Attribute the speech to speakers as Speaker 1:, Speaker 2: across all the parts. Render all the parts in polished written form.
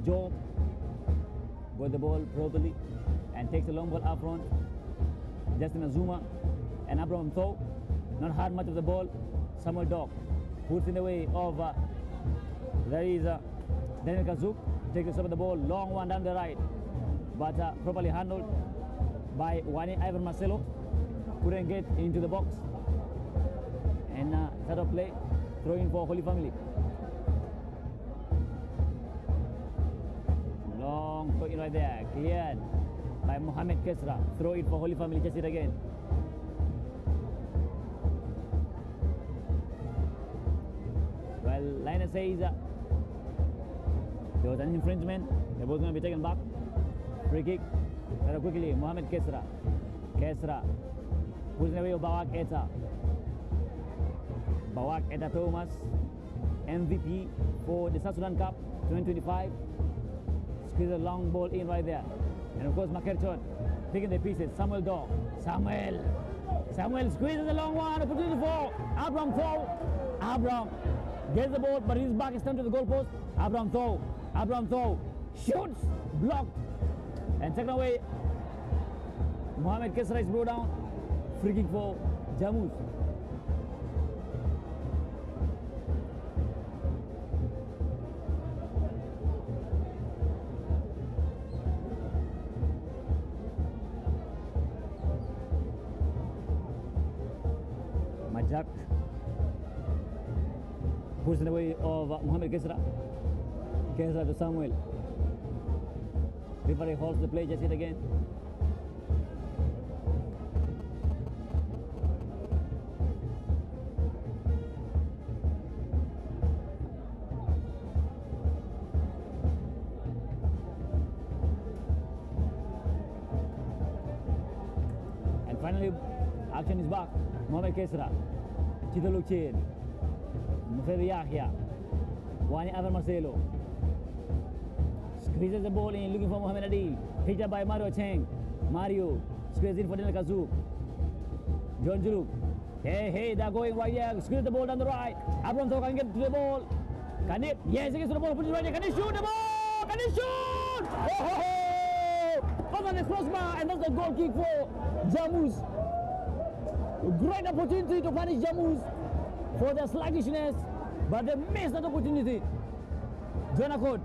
Speaker 1: Job got the ball properly and takes the long ball up front. Justin Azuma and Abraham Tho not hard much of the ball. Samuel Dock puts in the way of there is Daniel Kazuk, takes the stop of the ball, long one down the right, but properly handled by Wani Ivan Marcelo. Couldn't get into the box and start of play, throw in for Holy Family. Long throw in right there, cleared by Mohamed Kesra. Throw it for Holy Family, just it again. Well, Liner says there was an infringement. The ball is going to be taken back. Free kick. Very quickly, Mohamed Kesra. Kesra puts in the way of Bawak Eta. Bawak Eta Thomas, MVP for the South Sudan Cup 2025. Squeeze a long ball in right there. And of course, Makerchon picking the pieces. Samuel Dog. Samuel squeezes a long one. Opportunity for Abraham Tho. Abraham gets the ball, but his back is turned to the goalpost. Abraham Tho shoots, blocked, and taken away. Mohamed Kesra is brought down. Free kick for JAMUS. Majak puts in the way of Mohamed Kesra. Kesra to Samuel. Referee holds the play just yet again. And finally, action is back. Mohamed Kesra, Chito Luchin, Mufedi Yahya, Wani Avan Marcelo. Squeezes the ball in, looking for Mohamed Adil. Picked up by Mario Cheng. Mario squeezes in for Daniel Kazuk. John Juruk. Hey, they're going right here. Squeeze the ball down the right. Abraham Tho can get to the ball. Can he? Yes, he gets to the ball. Put it right here. Can he shoot the ball? Can he shoot? Oh! On the crossbar, and that's the goal kick for JAMUS. Great opportunity to punish JAMUS for their sluggishness, but they missed that opportunity. Jonakot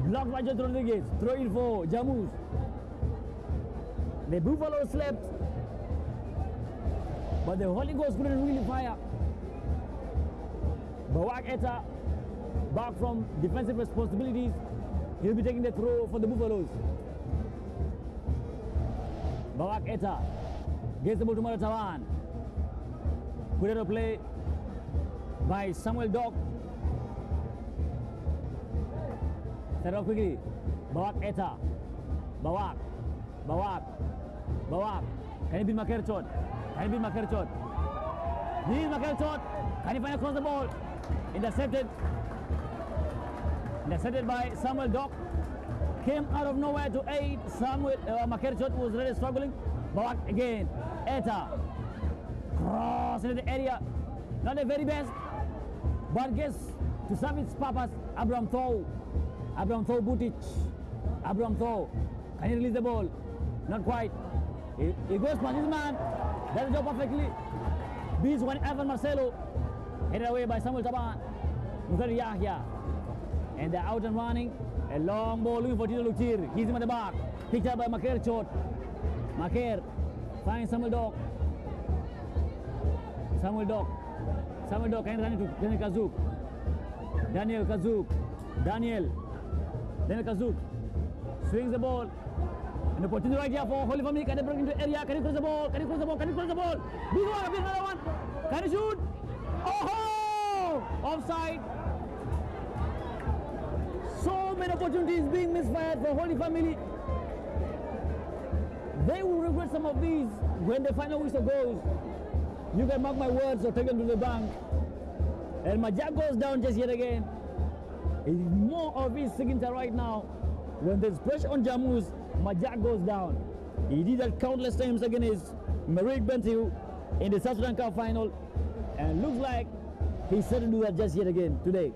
Speaker 1: blocked by John Rodriguez. Throw in for JAMUS. The Buffalo slept, but the Holy Ghost couldn't really fire. Bawak Eta, back from defensive responsibilities, he'll be taking the throw for the Buffaloes. Bawak Eta gets the ball to Maratawan. Put it to play by Samuel Dock. Set up quickly. Bawak Eta. Bawak. Can he beat Makerchon? He is Makerchon. Can he find across the ball? Intercepted by Samuel Dock. Came out of nowhere to aid Samuel. Makerchon was really struggling. Bawak again. Eta. Cross into the area. Not the very best, but gets to serve its purpose. Abraham Tho Butic. Abraham Tho. Can he release the ball? Not quite. He goes past his man. Does the job perfectly. Beats one Evan Marcelo. Headed away by Samuel Taban. Mufedi Yahya. And they're out and running. A long ball looking for Tito Luchir. He's him at the back. Picked up by Maker Chot. Maker finds Samuel Dock. Samuel Dock can run into Daniel Kazuk swings the ball. An opportunity right here for Holy Family. Can they bring into the area? Can he cross the ball? Big one, another one. Can he shoot? Oh! Offside. So many opportunities being misfired for Holy Family. They will regret some of these when the final whistle goes. You can mark my words or take them to the bank. And Majak goes down just yet again. It's more of his signature right now. When there's pressure on JAMUS, Majak goes down. He did that countless times against Merrick Bentiu in the South Sudan Cup final. And looks like he's set to do that just yet again today.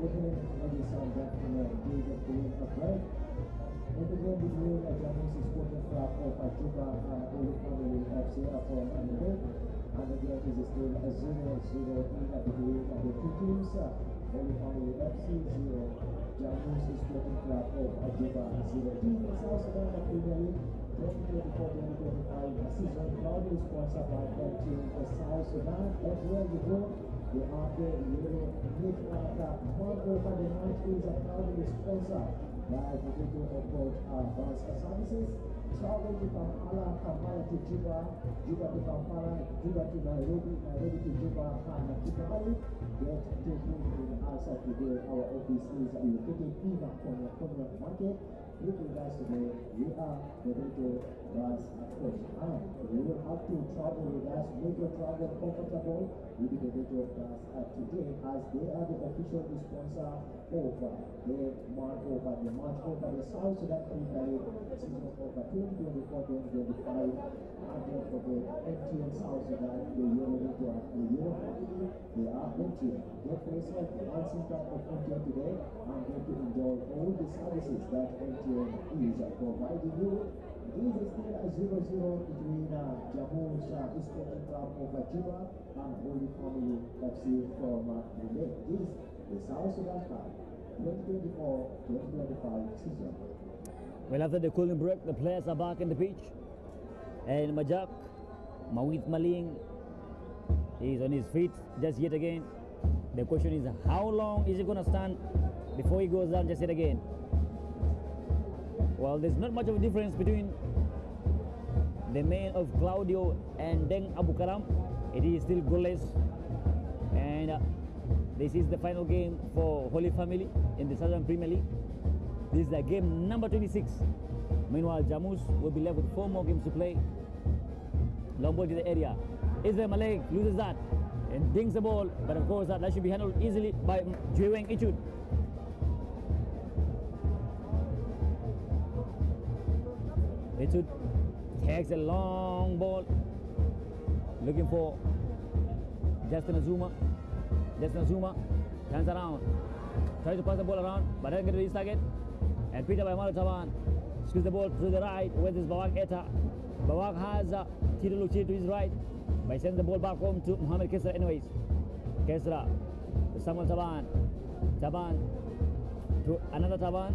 Speaker 2: opening, ladies and gentlemen, this is during a break. In the game between JAMUS Sporting Club of Juba and Holy Family FC from Anime, and the game is still a 0-0 in between the two teams. Holy Family FC 0, JAMUS Sporting Club of Juba 0. The South Sudan Premier League 2024-2025 season proudly sponsored by the South Sudan. Everywhere you go, the Arte Euro Network Marco for the night is proudly sponsored by the video of coach Bus Services. Travel to Kampala, Kampala to Juba, Juba to Kampala, Juba to Nairobi, Nairobi to Juba, and Kigali. Get to us today. Our office is located in the corner market. With regards to today, we are the video Bus Coach, and we will have to travel with us, make your travel comfortable with the video Bus today, as they are the official sponsor of the march over the South Sudan Premier League season over 2024-2025. And don't forget, MTN South Sudan, the Euro Network, the Euro family, they are MTN. Get for yourself one SIM card of MTN today and get to enjoy all the services that MTN is providing you. This is still a 0-0 between JAMUS Sporting Club of Juba and Holy Family FC from Malay. This is the South Sudan Cup 2024-2025 season.
Speaker 1: Well, after the cooling break, the players are back in the pitch. And Majak, Mawit Maling, is on his feet just yet again. The question is, how long is he going to stand before he goes down just yet again? Well, there's not much of a difference between the men of Claudio and Deng Abu Karam. It is still goalless. And this is the final game for Holy Family in the Southern Premier League. This is the game number 26. Meanwhile, JAMUS will be left with 4 more games to play. Long ball to the area. Israel Malek loses that and dings the ball, but of course that should be handled easily by Jueweng Ichud. Ichud takes a long ball, looking for Justin Azuma. Justin Azuma turns around, tries to pass the ball around, but doesn't get to his target. And Peter by Malu Taban squeeze the ball to the right. Where is Bawak Eta? Bawak has Tito Luchi to his right, by sending the ball back home to Mohamed Kesra anyways. Kesra to Samuel Taban. Taban to another Taban.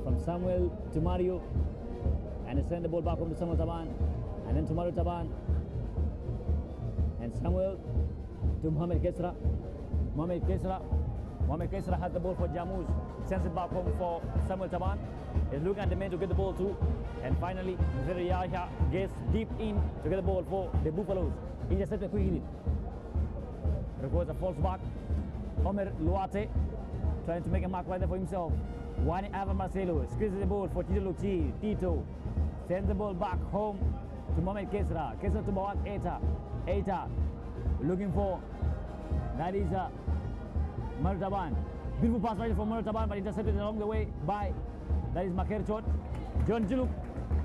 Speaker 1: From Samuel to Mario. And they send the ball back home to Samuel Taban. And then to Mario Taban. And Samuel to Mohamed Kesra. Mohamed Kesra has the ball for JAMUS. Sends it back home for Samuel Taban. He's looking at the man to get the ball too. And finally, Mzere Yahya gets deep in to get the ball for the Buffaloes. Intercepted quickly. Records a false back. Omer Luate trying to make a mark right there for himself. Wani Ava Marcelo squeezes the ball for Tito Luchi. Tito sends the ball back home to Mohamed Kesra. Kesra to Bawak Eta. Eta looking for, that is Maru Taban. Beautiful pass right from Maru Taban, but intercepted along the way by, that is Maker Chot. John Juluk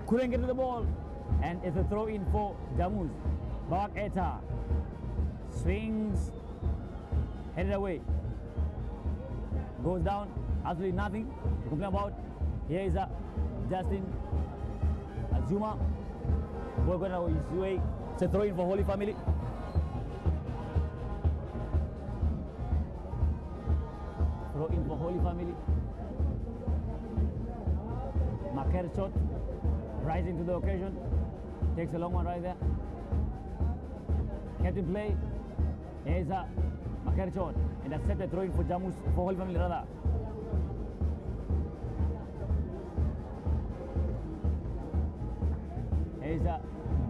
Speaker 1: couldn't get to the ball, and it's a throw in for JAMUS. Bawak Eta swings, headed away, goes down, absolutely nothing to complain about. Here is Justin Azuma. Ball going his way. It's a throw in for Holy Family. Throw in for Holy Family. Maker shot, rising to the occasion, takes a long one right there. Kept in play. Here's a Maker shot, and that's set the throw in for JAMUS, for Holy Family rather. Here's a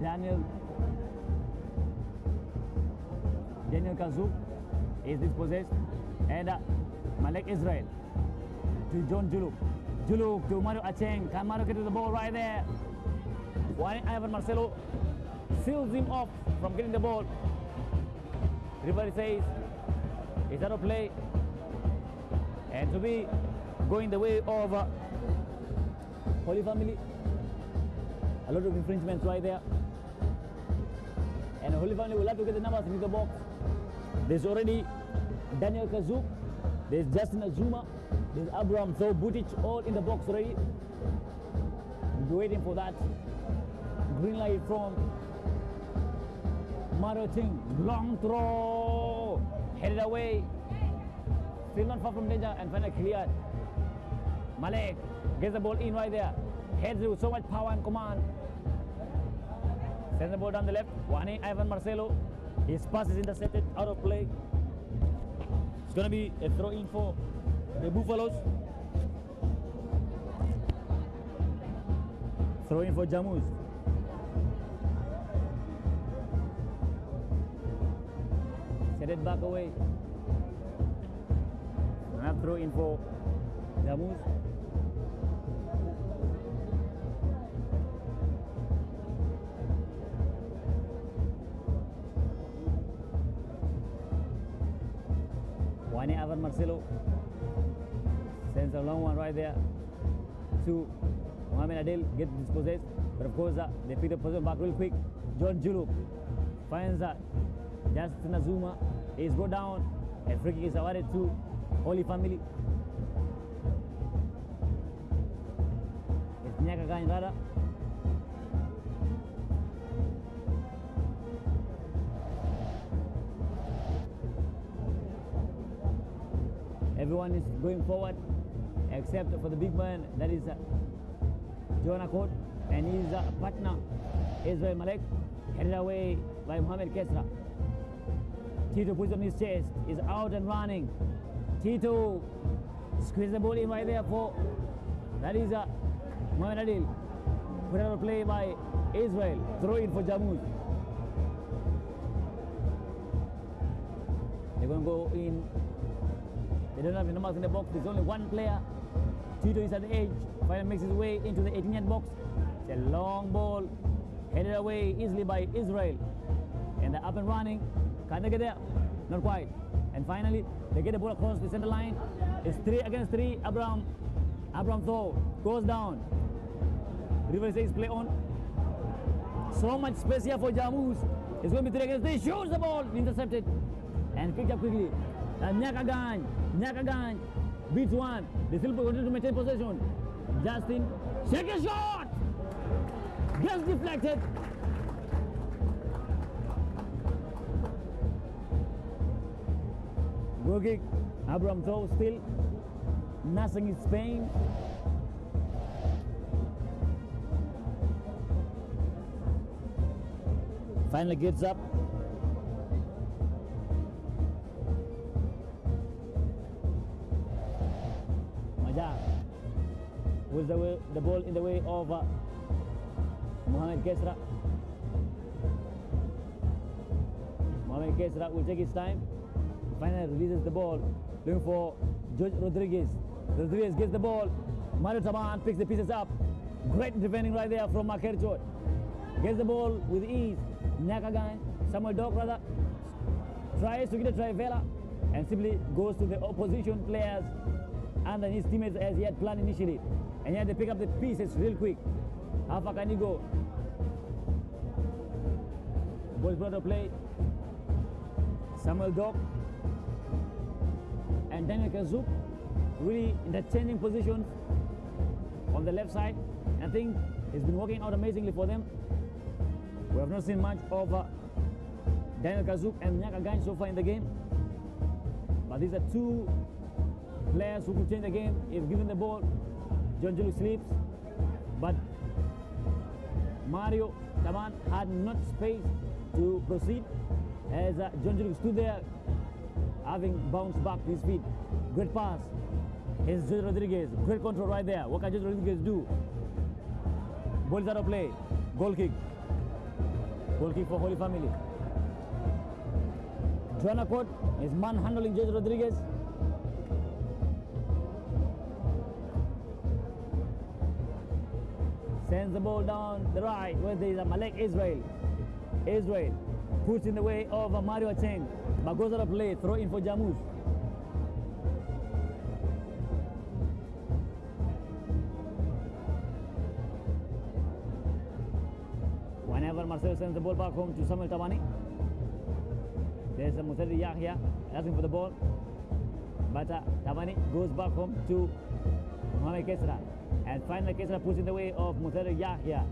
Speaker 1: Daniel Kazuk is dispossessed, and Malek Israel to John Juluk. Juluk to Mario Acheng. Can Mario get to the ball right there? Why Ivan Marcelo seals him off from getting the ball. Referee says it's out of play, and to be going the way of Holy Family. A lot of infringements right there, and Holy Family will have to get the numbers into the box. There's already Daniel Kazuk There's Justin Azuma. There's Abraham Throw, Butic, all in the box already. We're waiting for that green light from Mario Ting. Long throw. Headed away. Still not far from danger and finally cleared. Malek gets the ball in right there. Heads with so much power and command. Sends the ball down the left. Wani Ivan Marcelo. His pass is intercepted, out of play. It's going to be a throw in for the Buffaloes. Throw in for JAMUS. Set it back away. Another throw in for JAMUS. Wani Ivan Marcelo sends a long one right there to Mohamed Adel, gets dispossessed, but of course they pick the position back real quick. John Juluk finds Justin Azuma. He's go down, and free kick is awarded to Holy Family. It's Nyaka Ganrada. Everyone is going forward except for the big man, that is Jonah Court, and his partner Israel Malek, headed away by Mohamed Kesra. Tito puts on his chest, is out and running. Tito squeezes the ball in right there for, that is Mohamed Adil. Put out a play by Israel, throw in for JAMUS. They're going to go in. They don't have the numbers in the box. There's only one player. Tito is at the edge. Finally makes his way into the 18-yard box. It's a long ball headed away easily by Israel. And they're up and running. Can they get there? Not quite. And finally, they get the ball across the center line. It's 3 against 3. Abraham throw goes down. River says play on. So much space here for JAMUS. It's going to be 3 against 3. Shoots the ball. Intercepted. And picked up quickly. Nyakagan beats one. They still continue to maintain possession. Justin, second shot! Gets deflected. Goal kick. Abraham throw still. Nothing is Spain. Finally gets up. With the ball in the way of Mohamed Kesra. Mohamed Kesra will take his time. Finally releases the ball, looking for George Rodriguez. Rodriguez gets the ball. Mario Taban picks the pieces up. Great defending right there from Makerchot. Gets the ball with ease. Nyakagan, Samuel Dog rather, tries to get a trivela and simply goes to the opposition players and then his teammates as he had planned initially. And yet they pick up the pieces real quick. How far can you go? Ball brought to play. Samuel Dog and Daniel Kazuk really interchanging positions on the left side. I think it's been working out amazingly for them. We have not seen much of Daniel Kazuk and Nyaka Gain so far in the game. But these are two players who could change the game if given the ball. John Juluk sleeps, but Mario Taman had not space to proceed as John Juluk stood there having bounced back to his feet. Great pass. Here's Jose Rodriguez. Great control right there. What can Jose Rodriguez do? Ball is out of play. Goal kick. Goal kick for Holy Family. Joanna Court is manhandling Jose Rodriguez. Sends the ball down the right where there is a Malek Israel. Israel puts in the way of Mario Cheng. But goes out of play. Throw in for JAMUS. Whenever Marcelo sends the ball back home to Samuel Tabani. There's a Musedi Yahya asking for the ball. But Tabani goes back home to Mohamed Kesra. And finally Kesra puts in the way of Muthari Yahya.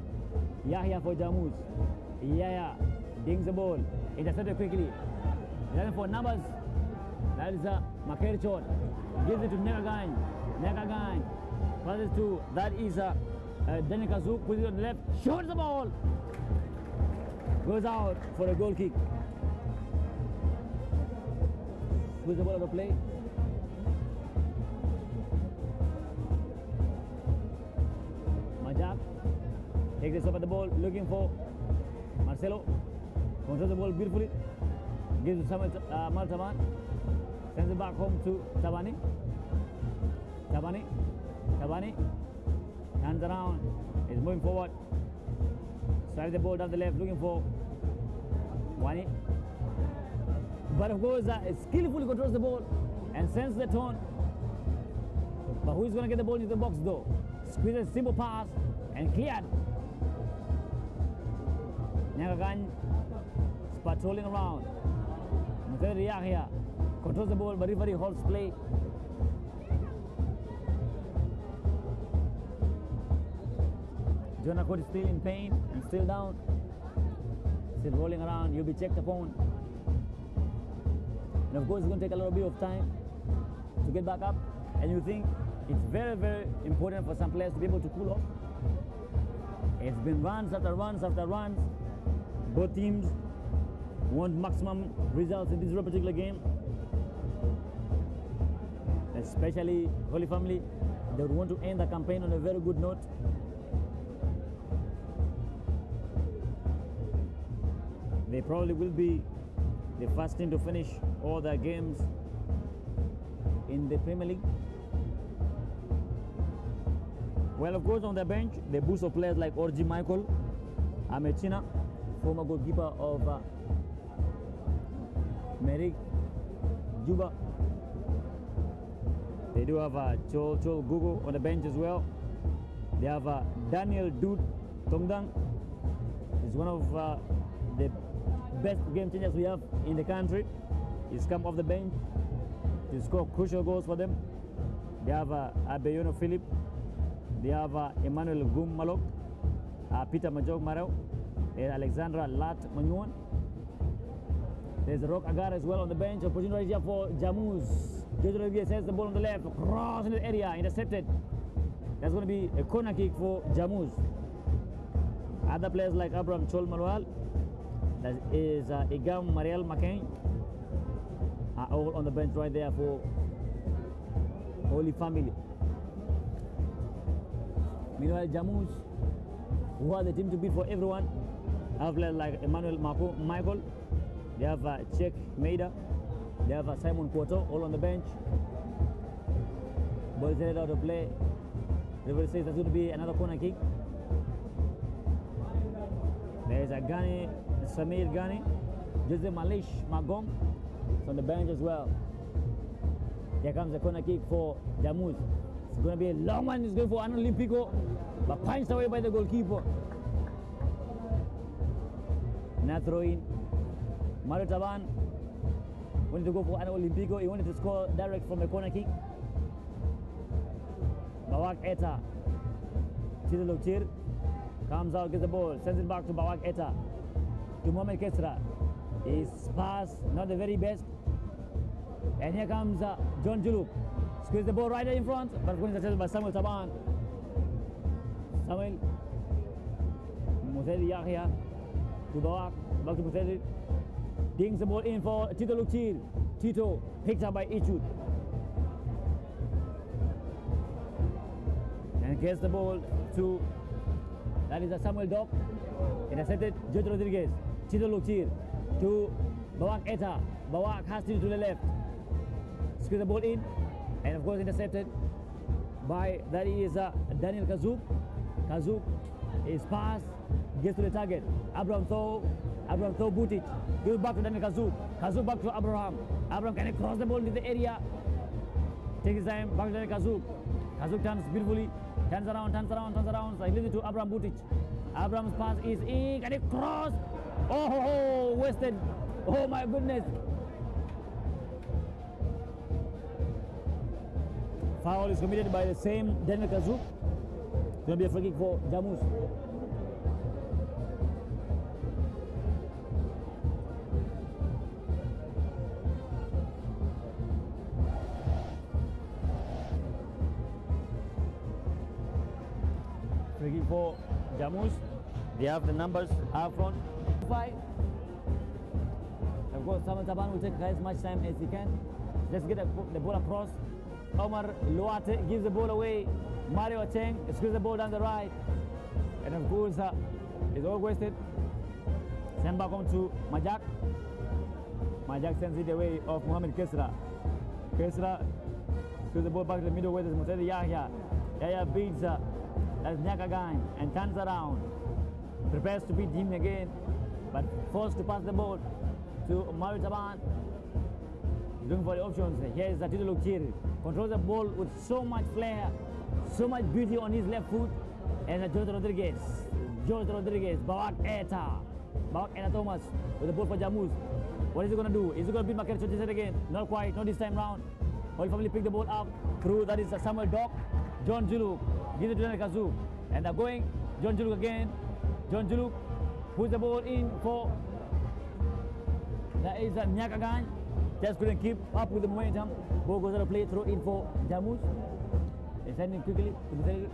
Speaker 1: Yahya for JAMUS. Yahya dings the ball. Intercepted quickly. Then for numbers. That is Makerchon. Gives it to Negagan. Negagan passes to, that is Daniel Kazuk, puts it on the left, shoots the ball. Goes out for a goal kick. Puts the ball out of play. Majak takes this up at the ball, looking for Marcelo. Controls the ball beautifully. Gives it to Samuel Maltaman. Sends it back home to Tabani. Tabani turns around, is moving forward. Strikes the ball down the left, looking for Wani. But of course, skillfully controls the ball and sends the turn. But who is going to get the ball into the box though? Squeezes, simple pass and cleared. Nyagagan is patrolling around. Muthari Yahya controls the ball, but referee holds play. Jonah Court is still in pain and still down. Still rolling around, you'll be checked upon. And of course it's going to take a little bit of time to get back up. And you think it's very, very important for some players to be able to cool off. It's been runs after runs after runs. Both teams want maximum results in this particular game. Especially Holy Family, they would want to end the campaign on a very good note. They probably will be the first team to finish all their games in the Premier League. Well, of course, on the bench, they boost of players like Orji Michael, Amechina, former goalkeeper of Merik Juba. They do have Chol Gugu on the bench as well. They have Daniel Dud Tongdang. He's one of the best game changers we have in the country. He's come off the bench to score crucial goals for them. They have Abeyono Philip. They have Emmanuel Gum Malok, Peter Majog Marau, there's Alexandra Lat Manyuan. There's Rock Agar as well on the bench. Opportunity right here for Jamus. Jojo Rodriguez has the ball on the left, cross in the area, intercepted. That's going to be a corner kick for Jamus. Other players like Abraham Chol Manuel, that is Igam Mariel McCain, are all on the bench right there for Holy Family. Meanwhile, Jamus, who are the team to beat for everyone, have players like Emmanuel Michael, they have Czech Maida, they have Simon Quoto, all on the bench. Ball is headed out of play. Referee says that's going to be another corner kick. There is a Ghani, Samir Ghani, Jose Malish Magong is on the bench as well. Here comes the corner kick for Jamus. It's going to be a long one. It's going for an Olympico, but punched away by the goalkeeper. Now throw in. Mario Taban wanted to go for an Olympico. He wanted to score direct from a corner kick. Bawak Eta, Chidil Lokchir comes out, gets the ball, sends it back to Bawak Eta, to Mohamed Kesra. His pass, not the very best. And here comes John Juluk. Squeeze the ball right in front, but going to by Samuel Taban. Samuel, Muthari Yahya, to Bawak, back to Muthari. Dings the ball in for Tito Lokchir. Tito picked up by Ichut. And gets the ball to, that is a Samuel Dock. Intercepted, Jojo Rodriguez. Tito Lokchir to Bawak Eta. Bawak has to the left. Squeeze the ball in. And of course intercepted by, that is Daniel Kazuk. Kazuk is passed, gets to the target. Abraham Tho Butic. Gives back to Daniel Kazuk. Kazuk back to Abraham. Abraham can cross the ball into the area. Takes his time, back to Daniel Kazuk. Kazuk turns beautifully. Turns around. So he leaves it to Abraham Butic. Abraham's pass is in. Can he cross? Oh, wasted. Oh my goodness. Foul is committed by the same Daniel Kazuk. It's going to be a free kick for JAMUS. Free kick for JAMUS. They have the numbers up front. 5. Of course, Samuel Taban will take as much time as he can. Let's get the ball across. Omar Luate gives the ball away. Mario Cheng squeezes the ball down the right. And of course, it's all wasted. Send back home to Majak. Majak sends it away of Mohamed Kesra. Kesra squeezes the ball back to the middle where there's Mutedi Yahya. Yahya beats that's Nyakagan and turns around. Prepares to beat him again, but forced to pass the ball to Mario Taban. Looking for the options. Here is Tito Lukir. Controls the ball with so much flair, so much beauty on his left foot. And George Rodriguez. Bawak Eta Thomas with the ball for JAMUS. What is he going to do? Is he going to beat Maker Chotisat again? Not quite, not this time round. Holy Family pick the ball up. Through, that is Samuel Dock. John Juluk gives it to Daniel Kazuk. And they're going. John Juluk again. John Juluk puts the ball in for. That is Nyakagan. Just couldn't keep up with the momentum. Ball goes out of play, throw in for JAMUS. They send him quickly to the center.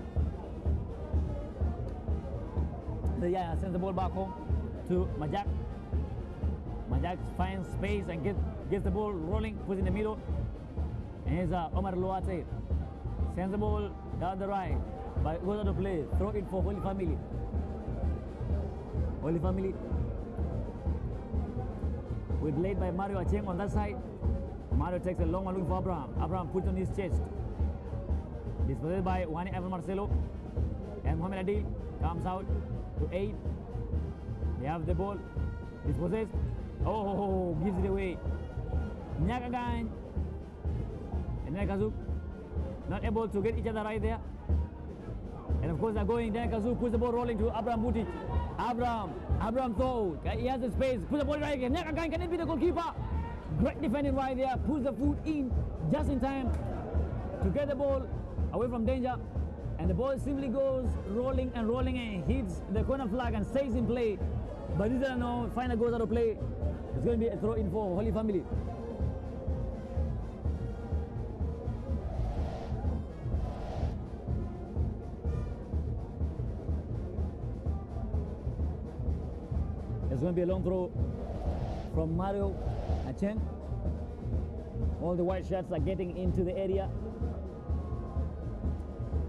Speaker 1: So yeah, sends the ball back home to Majak. Majak finds space and gets the ball rolling, puts in the middle. And here's Omar Luate. Sends the ball down the right, but goes out of play. Throw it for Holy Family. Holy Family. With laid by Mario Acheng on that side. Mario takes a long one looking for Abraham. Abraham puts on his chest. Dispossessed by Wani Evan Marcelo. And Mohamed Adil comes out to aid. They have the ball. Dispossessed. Oh, gives it away. Nyakagan and Kazuk not able to get each other right there. And of course they're going. Kazuk puts the ball rolling to Abraham Butic. Abraham throws. He has the space. Puts the ball right again. Nyakagan, can it be the goalkeeper? Great defending right there. Puts the foot in just in time to get the ball away from danger. And the ball simply goes rolling and hits the corner flag and stays in play. But this is no, final goes out of play. It's going to be a throw in for Holy Family. It's going to be a long throw from Mario Acheng. All the white shirts are getting into the area.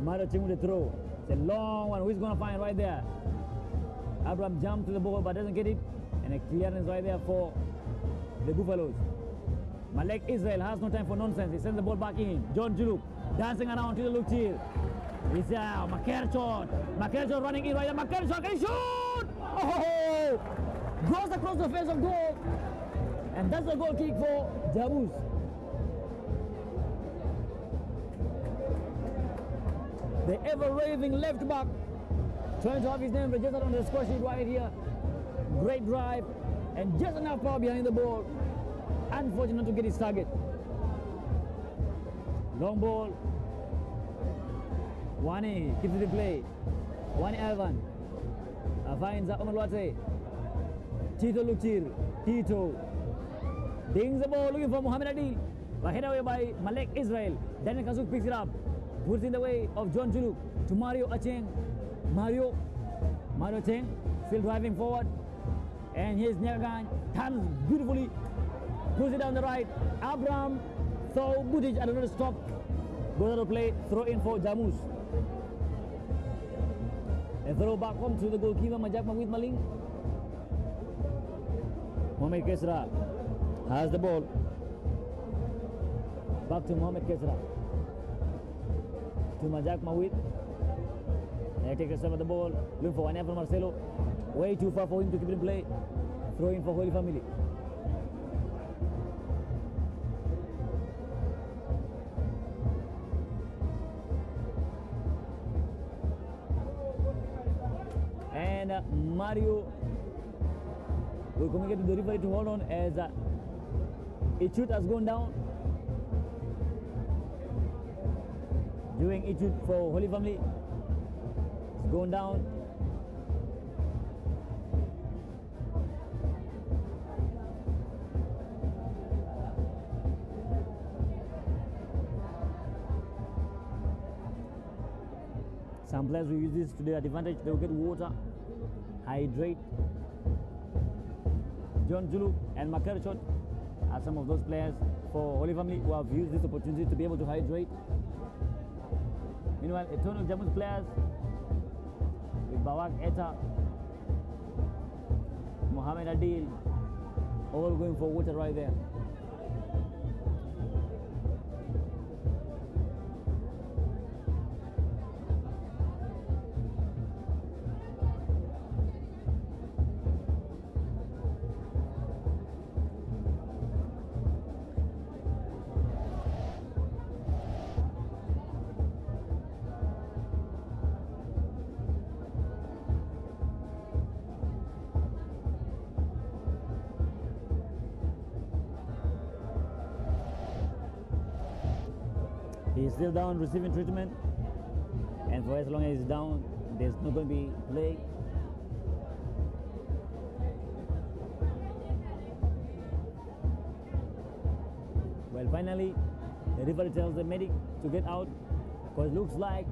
Speaker 1: Mario Acheng with the throw. It's a long one. Who's going to find right there? Abraham jumps to the ball but doesn't get it. And a clearance right there for the Buffaloes. Malek Israel has no time for nonsense. He sends the ball back in. John Juluk dancing around to the look here. It's Makerchot running in right there. Makerchot can shoot! Oh! Goes across the face of goal. And that's a goal kick for JAMUS. The ever-raving left back trying to have his name registered on the score sheet right here. Great drive and just enough power behind the ball. Unfortunate to get his target. Long ball. Wani keeps it in play. Wani Ivan finds Omar Luate. Tito Lukir. Tito dings the ball looking for Mohamed Adil. But headed away by Malek Israel. Daniel Kazuk picks it up. Puts in the way of John Juluk to Mario Acheng. Mario Acheng still driving forward. And here's Nyakagan. Turns beautifully. Puts it down the right. Abraham. So Butic at another stop. Goes out of play. Throw in for JAMUS. A throw back home to the goalkeeper Majak with Maling. Mohamed Kesra has the ball. Back to Mohamed Kesra. To Majak Mawid. They take a step of the ball. Looking for Wani Marcelo. Way too far for him to keep it in play. Throw in for Holy Family. And Mario will communicate to the referee to hold on as a shoot has gone down. Doing etude for Holy Family. It's going down. Some players will use this to their advantage. They will get water, hydrate. John Zulu and Makarchot are some of those players for Holy Family who have used this opportunity to be able to hydrate. Meanwhile, a ton of JAMUS players with Bawak Eta, Mohammed Adil, all going for water right there. He's still down receiving treatment, and for as long as he's down, there's not going to be play. Well, finally, the referee tells the medic to get out, because it looks like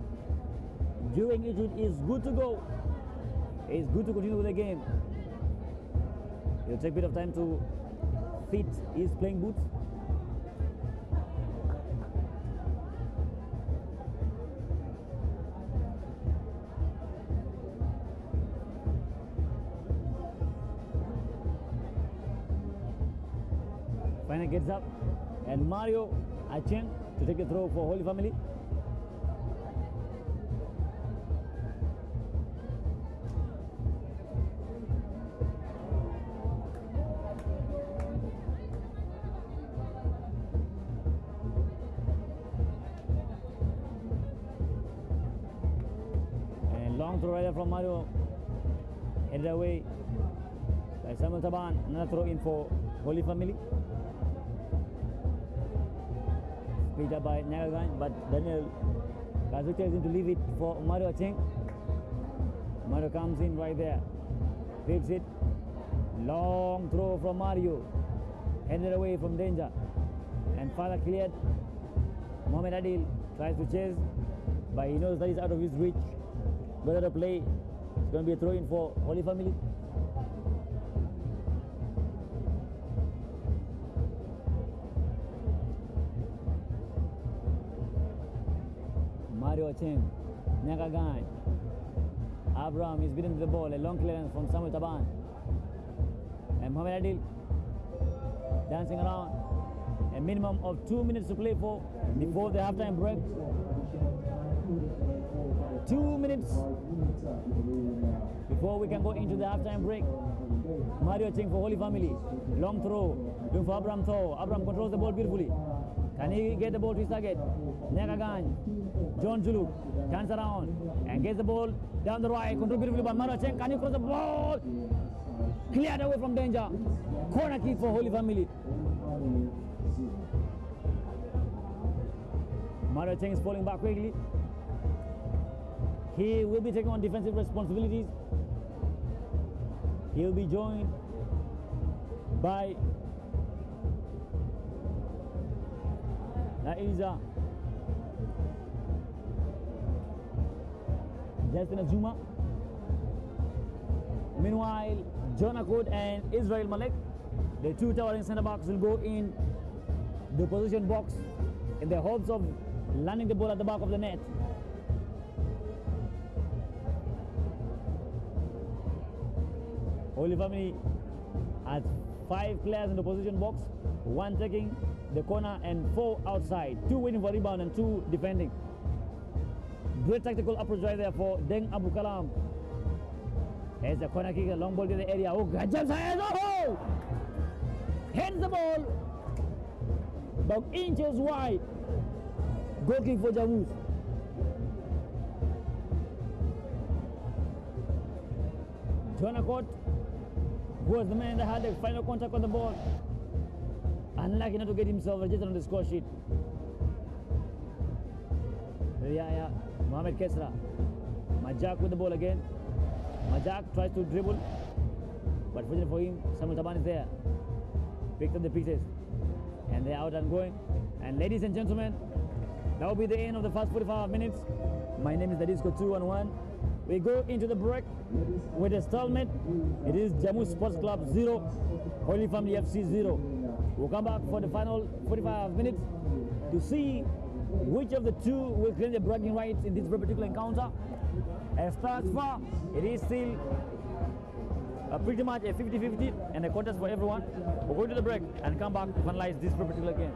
Speaker 1: during injury is good to go. It's good to continue with the game. He'll take a bit of time to fit his playing boots. Finally gets up, and Mario Acheng to take a throw for Holy Family. And long throw right from Mario, headed away by Samuel Taban. Another throw in for Holy Family. Picked up by Nagagan, but Daniel Kazu tells him to leave it for Mario Acheng. Mario comes in right there, picks it, long throw from Mario, headed away from danger, and father cleared. Mohamed Adil tries to chase, but he knows that he's out of his reach. Got out of play. It's going to be a throw in for Holy Family. Mario Acheng, Nyakagan, Abraham is beaten to the ball, a long clearance from Samuel Taban. And Mohamed Adil dancing around. A minimum of 2 minutes to play for before the halftime break. 2 minutes before we can go into the halftime break. Mario Acheng for Holy Family. Long throw, looking for Abraham throw. Abraham controls the ball beautifully. Can he get the ball to his target? Nyakagan, John Zulu turns around and gets the ball down the right. Controlled beautifully by Mario Acheng. Can he cross the ball? Cleared away from danger. Corner kick for Holy Family. Mario Acheng is falling back quickly. He will be taking on defensive responsibilities. He will be joined by Naiza, Justin Azuma. Meanwhile, John Akod and Israel Malek, the two towering center backs, will go in the position box in the hopes of landing the ball at the back of the net. Holy Family has 5 players in the position box, 1 taking the corner and 4 outside, 2 waiting for rebound and 2 defending. Great tactical approach right there for Deng Abu Kalam. There's a corner kick, a long ball to the area. Oh, Gajab Sayed! Oh! Heads the ball about inches wide. Goal kick for JAMUS. John Akot, who was the man that had the final contact on the ball, unlucky not to get himself registered on the score sheet. Yeah. Mohamed Kesra. Majak with the ball again. Majak tries to dribble, but fortunately for him, Samuel Taban is there. Picked up the pieces, and they're out and going. And ladies and gentlemen, that will be the end of the first 45 minutes. My name is the Disco 211. We go into the break with a stalemate. It is JAMUS Sports Club 0, Holy Family FC 0. We'll come back for the final 45 minutes to see which of the two will claim the bragging rights in this very particular encounter. As far as far, it is still pretty much a 50-50 and a contest for everyone. We'll go to the break and come back to finalize this very particular game.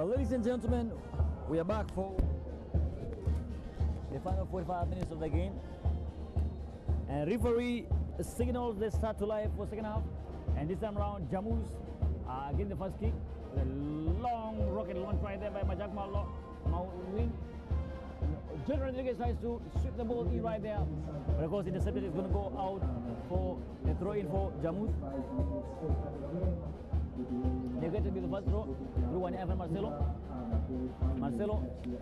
Speaker 1: Ladies and gentlemen, we are back for the final 45 minutes of the game. And referee signals the start to life for second half. And this time around, JAMUS getting the first kick. With a long rocket launch right there by Majak Mawin. John Rodriguez tries to sweep the ball in right there. But of course, intercepted is going to go out for the throw in for JAMUS. They're going to be the first throw through one Evan Marcelo. Marcelo is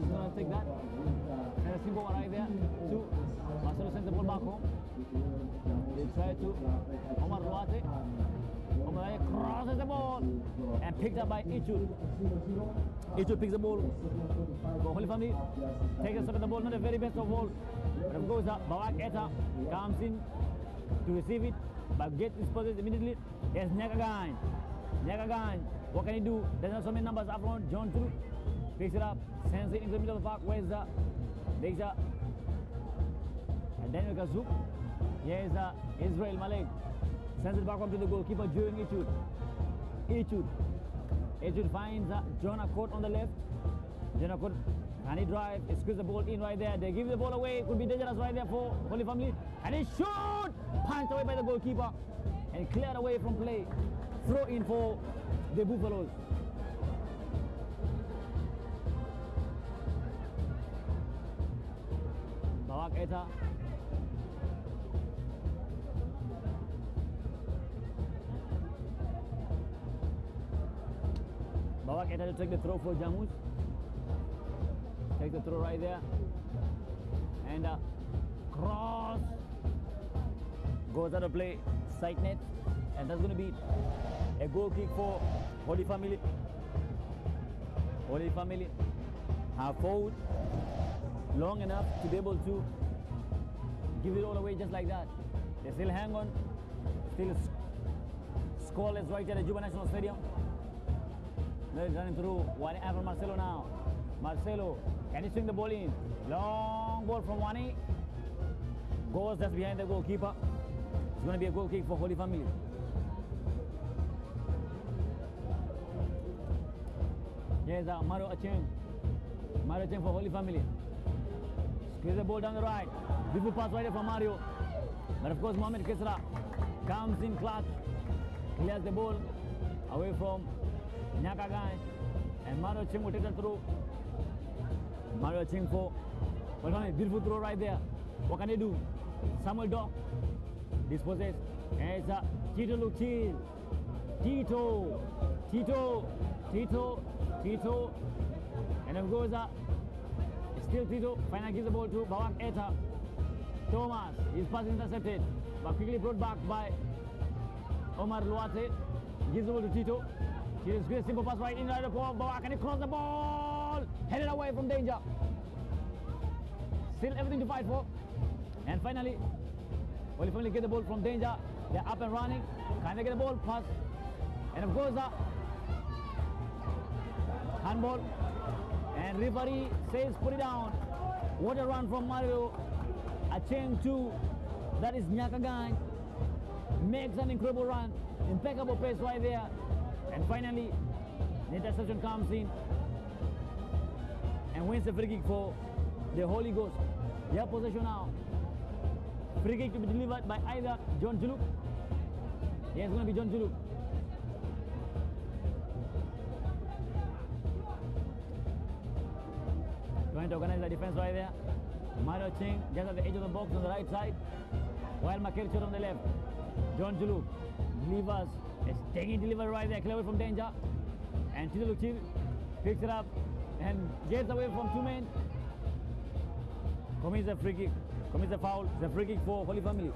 Speaker 1: going to take that. And a simple one right there. Two. Marcelo sends the ball back home. They try to Omar Ruate. Omar Ruate crosses the ball and picked up by Ichud. Ichud picks the ball for Holy Family. Takes a shot at the ball, not the very best of all. But of course, Bawak Eta comes in to receive it, but gets disposed immediately. There's Nyakagan. Nyakagan, what can he do? There's not so many numbers up front. John Tulu picks it up, sends it into the middle of the park. Where's the Deja? And Daniel Kazouk. Here's Israel Malik. Sends it back up to the goalkeeper, Julian Ichud. Ichud finds Jonah Court on the left. Jonah Court, can he drive? He squeezes the ball in right there. They give the ball away. It could be dangerous right there for Holy Family. And he shoot! Punched away by the goalkeeper. And cleared away from play. Throw in for the Buffaloes. Bawak Eta. Bawak Eta to take the throw for JAMUS. Take the throw right there. And cross. Goes out of play. Side net. And that's going to be a goal kick for Holy Family. Holy Family have fought long enough to be able to give it all away just like that. They still hang on. Still scoreless right at the Juba National Stadium. They're running through one after Marcelo now. Marcelo, can he swing the ball in? Long ball from Wani. Goes just behind the goalkeeper. It's going to be a goal kick for Holy Family. Here's Mario Acheng. Mario Acheng for Holy Family. Squeeze the ball down the right. Beautiful pass right there from Mario. But of course, Mohamed Kesra comes in clutch. Clears the ball away from Nyakagan. And Mario Acheng will take the throw. Mario Acheng for Holy Family. Beautiful throw right there. What can they do? Samuel Dock disposes. And it's Tito Luchil. Tito. And of course, still Tito. Finally gives the ball to Bawak Eta. Thomas. His pass intercepted, but quickly brought back by Omar Luate. Gives the ball to Tito. Tito squeezes a simple pass right in the ball. Bawak, and he crosses the ball. Headed away from danger. Still everything to fight for. And finally, Holy Family get the ball from danger. They're up and running. Can they get the ball? Pass. And of course, handball. And referee says put it down. What a run from Mario Acheng to that is Nyakagan. Makes an incredible run. Impeccable pace right there. And finally, the interception comes in and wins the free kick for the Holy Ghost. They have possession now. Free kick to be delivered by either John Juluk. Yeah, it's going to be John Juluk. Trying to organize the defense right there. Mario Ching just at the edge of the box on the right side, while Makelchot on the left. John Juluk delivers a stinging delivery right there, clear away from danger. And Tito Luchil picks it up and gets away from two men. Commits a free kick. Commits a foul. It's a free kick for Holy Family.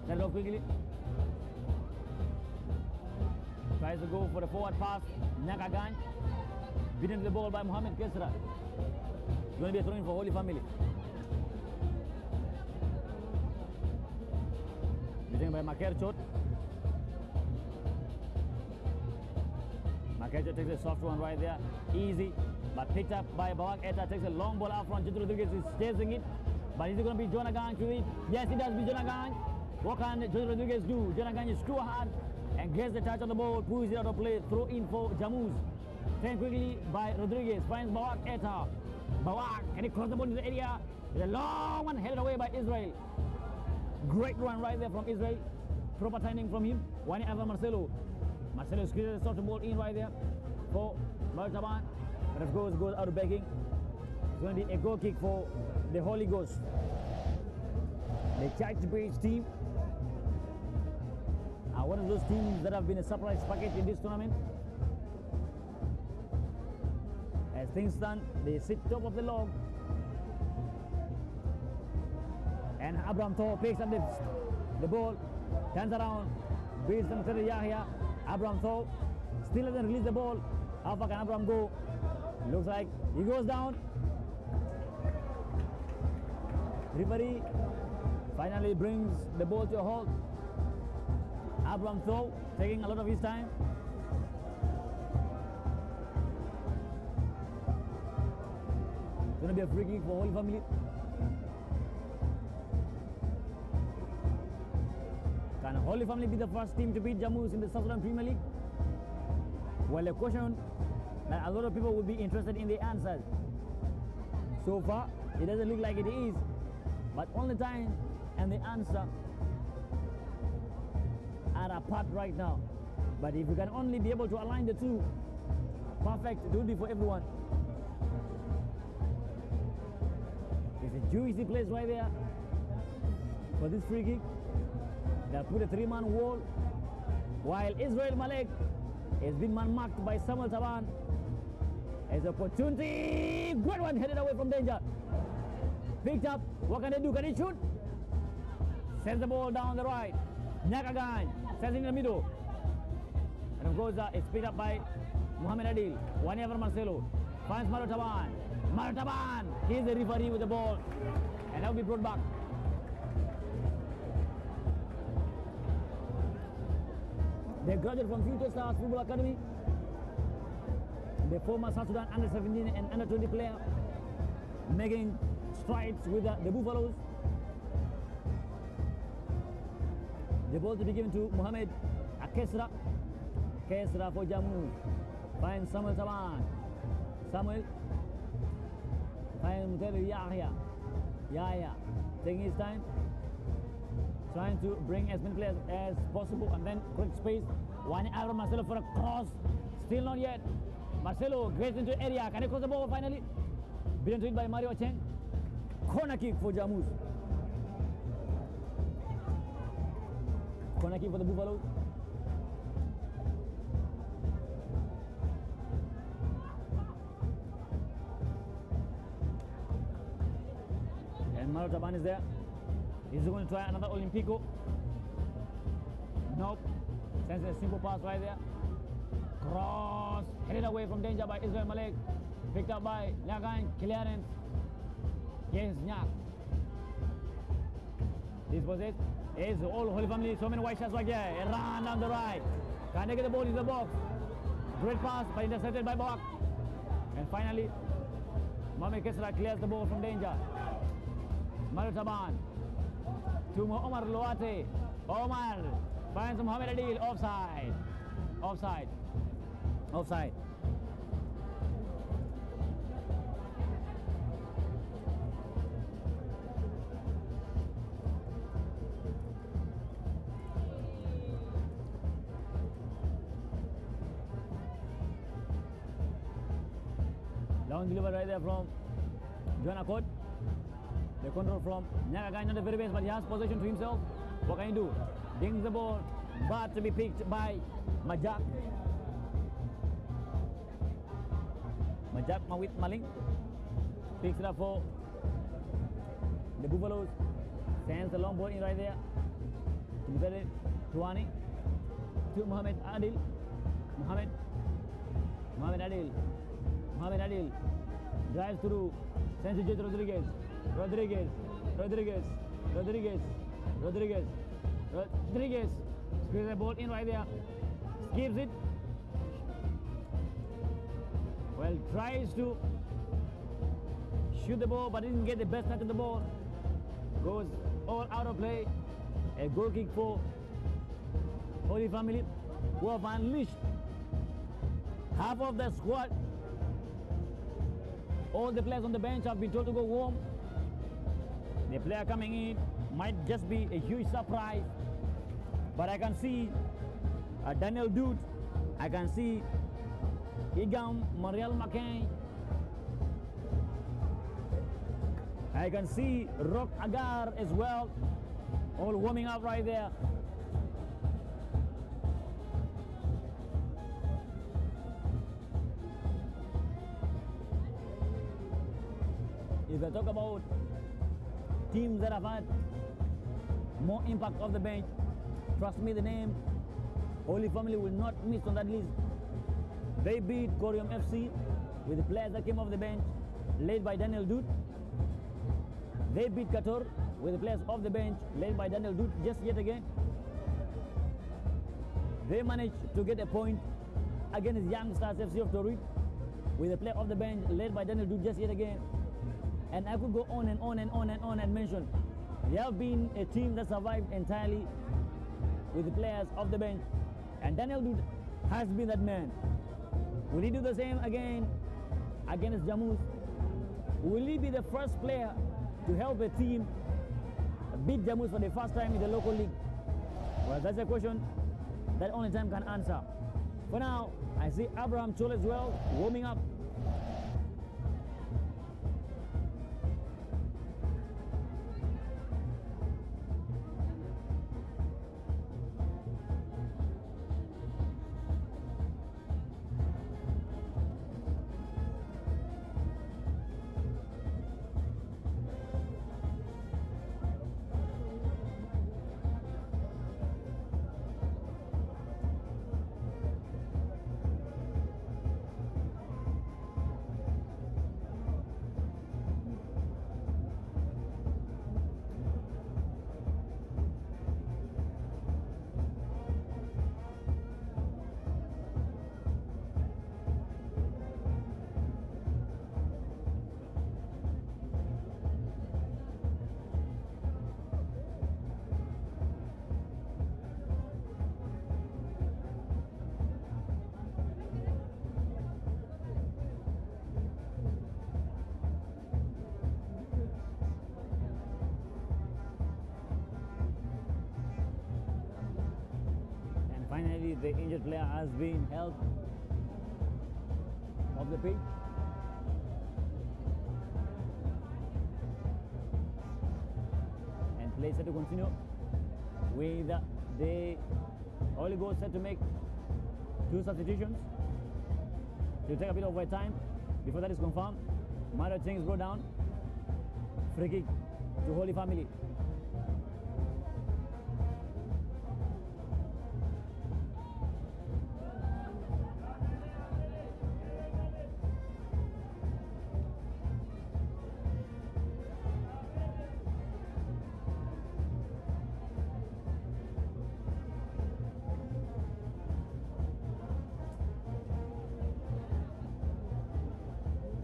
Speaker 1: Set it off quickly. Tries to go for the forward pass. Nyakagan. Beaten to the ball by Mohamed Kesra. It's going to be a throw in for Holy Family. Beaten by Makerchot. Makerchot takes a soft one right there. Easy. But picked up by Bawak Eta. Takes a long ball out front. Jitro Rodriguez is chasing it. But is it going to be Jonagan to it? Yes, it does be Jonagan. What can Jose Rodriguez do? Jonathan is too hard and gets the touch on the ball, pushes it out of play, throw in for JAMUS. Taken quickly by Rodriguez, finds Bawak Eta. Bawak, can he cross the ball into the area? It's a long one, headed away by Israel. Great run right there from Israel. Proper timing from him. One over Marcelo. Marcelo squeezes the soft ball in right there for Martaban. But of course goes out of backing. It's going to be a goal kick for the Holy Ghost. The church-based team are one of those teams that have been a surprise package in this tournament. As things stand, they sit top of the log. And Abraham Thor picks up the ball, turns around, beats them to the Yahya. Abraham Thor still doesn't release the ball. How far can Abraham go? Looks like he goes down. Referee finally brings the ball to a halt. Abraham Thor taking a lot of his time. It's going to be a free kick for Holy Family. Can Holy Family be the first team to beat JAMUS in the South Sudan Premier League? Well, a question that a lot of people will be interested in the answers. So far, it doesn't look like it is, but only time and the answer are apart right now. But if you can only be able to align the two, perfect, it will be for everyone. It's a juicy place right there for this free kick. They'll put a three-man wall, while Israel Malek has been man-marked by Samuel Taban. As opportunity, great one, headed away from danger. Picked up, what can they do? Can he shoot? Sends the ball down the right. Nyakagan sends it in the middle. And of course, it's picked up by Muhammad Adil. One over Marcelo. Finds Marotaban. Marotaban, he's the referee with the ball. And that will be brought back. They graduated from Future Stars Football Academy. The former South Sudan under 17 and under 20 player, making strides with the Buffaloes. The ball to be given to Mohamed Akesra. Kesra for JAMUS. Finds Samuel Taban. Samuel finds Mutelu Yahya. Yahya taking his time, trying to bring as many players as possible, and then quick space. One over Marcelo for a cross. Still not yet. Marcelo gets into area. Can he cross the ball finally? Beaten to it by Mario Cheng. Corner kick for JAMUS. Corner kick for the Buffaloes. And Mario Taban is there. He's going to try another Olympico. Nope. Sends a simple pass right there. Cross. Headed away from danger by Israel Malek. Picked up by Nyagain. Clearance. Yes, Nyak. This was it. It's all Holy Family. So many white shots right here. A run down the right. Can they get the ball in the box? Great pass, but intercepted by Bawak. And finally, Mohamed Kesra clears the ball from danger. Mario Taban. To Omar Loate. Omar finds Mohamed Adil. Offside. Offside. Offside. Long delivery right there from Joanna Code. The control from Nyagagan, not the very best, but he has possession to himself. What can he do? Dings the ball, but to be picked by Majak. Majak Mawit Maling picks it up for the Buffaloes. Sends the long ball in right there. To Tuani. To Mohamed Adil. Mohamed Adil. Mohamed Adil drives through. Sends it to Rodriguez. Rodriguez. Squeezes the ball in right there. Skips it. Well, tries to shoot the ball, but didn't get the best touch of the ball. Goes all out of play. A goal kick for Holy Family, who have unleashed half of the squad. All the players on the bench have been told to go home. The player coming in might just be a huge surprise, but I can see Daniel Dude, I can see Igam Mariel McCain, I can see Rock Agar as well, all warming up right there. If I talk about teams that have had more impact off the bench, trust me, the name Holy Family will not miss on that list. They beat Corium FC with the players that came off the bench, led by Daniel Dude. They beat Qatar with the players off the bench, led by Daniel Dude just yet again. They managed to get a point against Young Stars FC of Torrid with the player off the bench, led by Daniel Dude just yet again. And I could go on and on and on and on and mention. They have been a team that survived entirely with the players off the bench. And Daniel Dude has been that man. Will he do the same again against JAMUS? Will he be the first player to help a team beat JAMUS for the first time in the local league? Well, that's a question that only time can answer. For now, I see Abraham Chol as well, warming up. Finally, the injured player has been helped off the pitch. And play set to continue with the Holy Ghost set to make 2 substitutions to take a bit of wait time before that is confirmed. Mario Cheng is brought down. Free kick to Holy Family.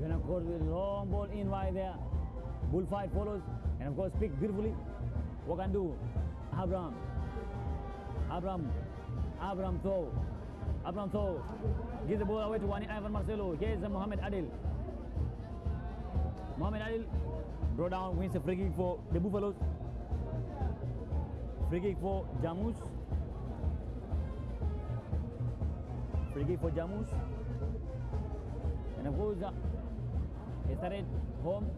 Speaker 1: Of course, with long ball in right there. Bullfight follows, and of course, pick beautifully. What can do? Abraham throw. Give the ball away to Wani Ivan Marcelo. Here's Mohamed Adil. Mohamed Adil brought down, wins the free kick for the Buffaloes. Free kick for JAMUS. Free kick for JAMUS. And of course, he started home.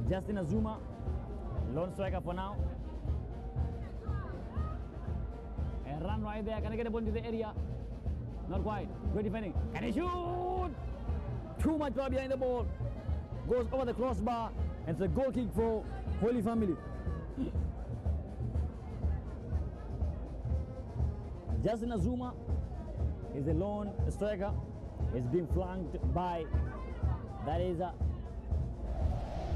Speaker 1: Justin Azuma, lone striker for now. And run right there. Can I get a ball into the area? Not quite. Good defending. Can he shoot? Too much power behind the ball. Goes over the crossbar. And it's a goal kick for Holy Family. Justin Azuma is a lone striker. He's being flanked by, that is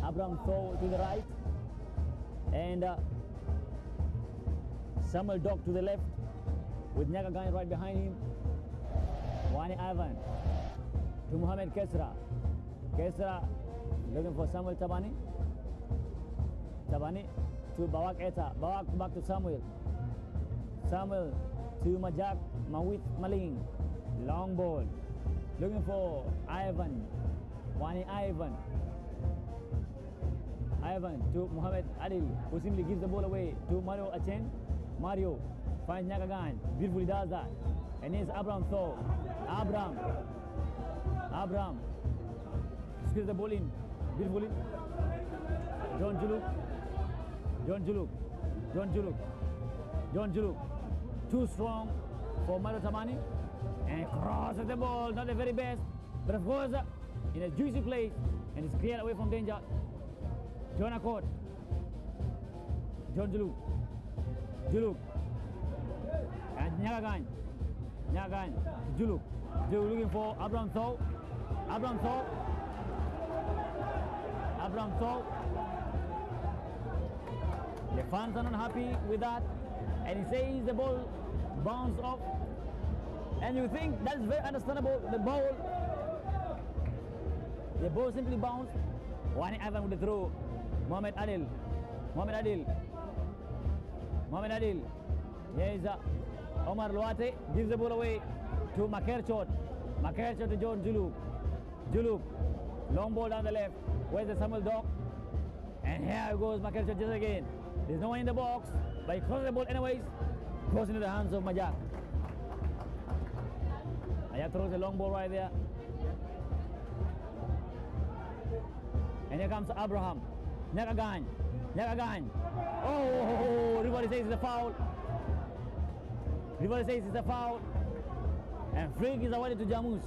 Speaker 1: Abraham Tho to the right, and Samuel Dock to the left, with Nyagagan right behind him. Wani Ivan to Mohamed Kesra. Kesra looking for Samuel Tabani. to Bawak Eta. Bawak back to Samuel. Samuel to Majak Mawit Maling. Long ball. Looking for Ivan. Wani Ivan. Ivan to Muhammad Adil, who simply gives the ball away to Mario Acheng. Mario finds Nyakagan. Beautifully does that. And here's Abraham Thaw. Abraham. Squeeze the ball in. Beautifully. John Juluk. Too strong for Mario Tamani. And crosses the ball. Not the very best. But of course, in a juicy place. And it's cleared away from danger. John Accord. John Juluk. And Nyagagan. Juluk looking for Abraham Thaw. The fans are not happy with that. And he says the ball bounced off. And you think that is very understandable. The ball simply bounced. Wani Ivan with the throw. Mohamed Adil. Here is Omar Luate. Gives the ball away to Makerchot to John Juluk. Long ball down the left. Where's the Samuel Dock? And here goes Makerchot just again. There's no one in the box, but he crosses the ball anyways. Goes into the hands of Majak. Majak throws the long ball right there. And here comes Abraham. Nyakagan. Oh, everybody says it's a foul. And free kick is awarded to JAMUS.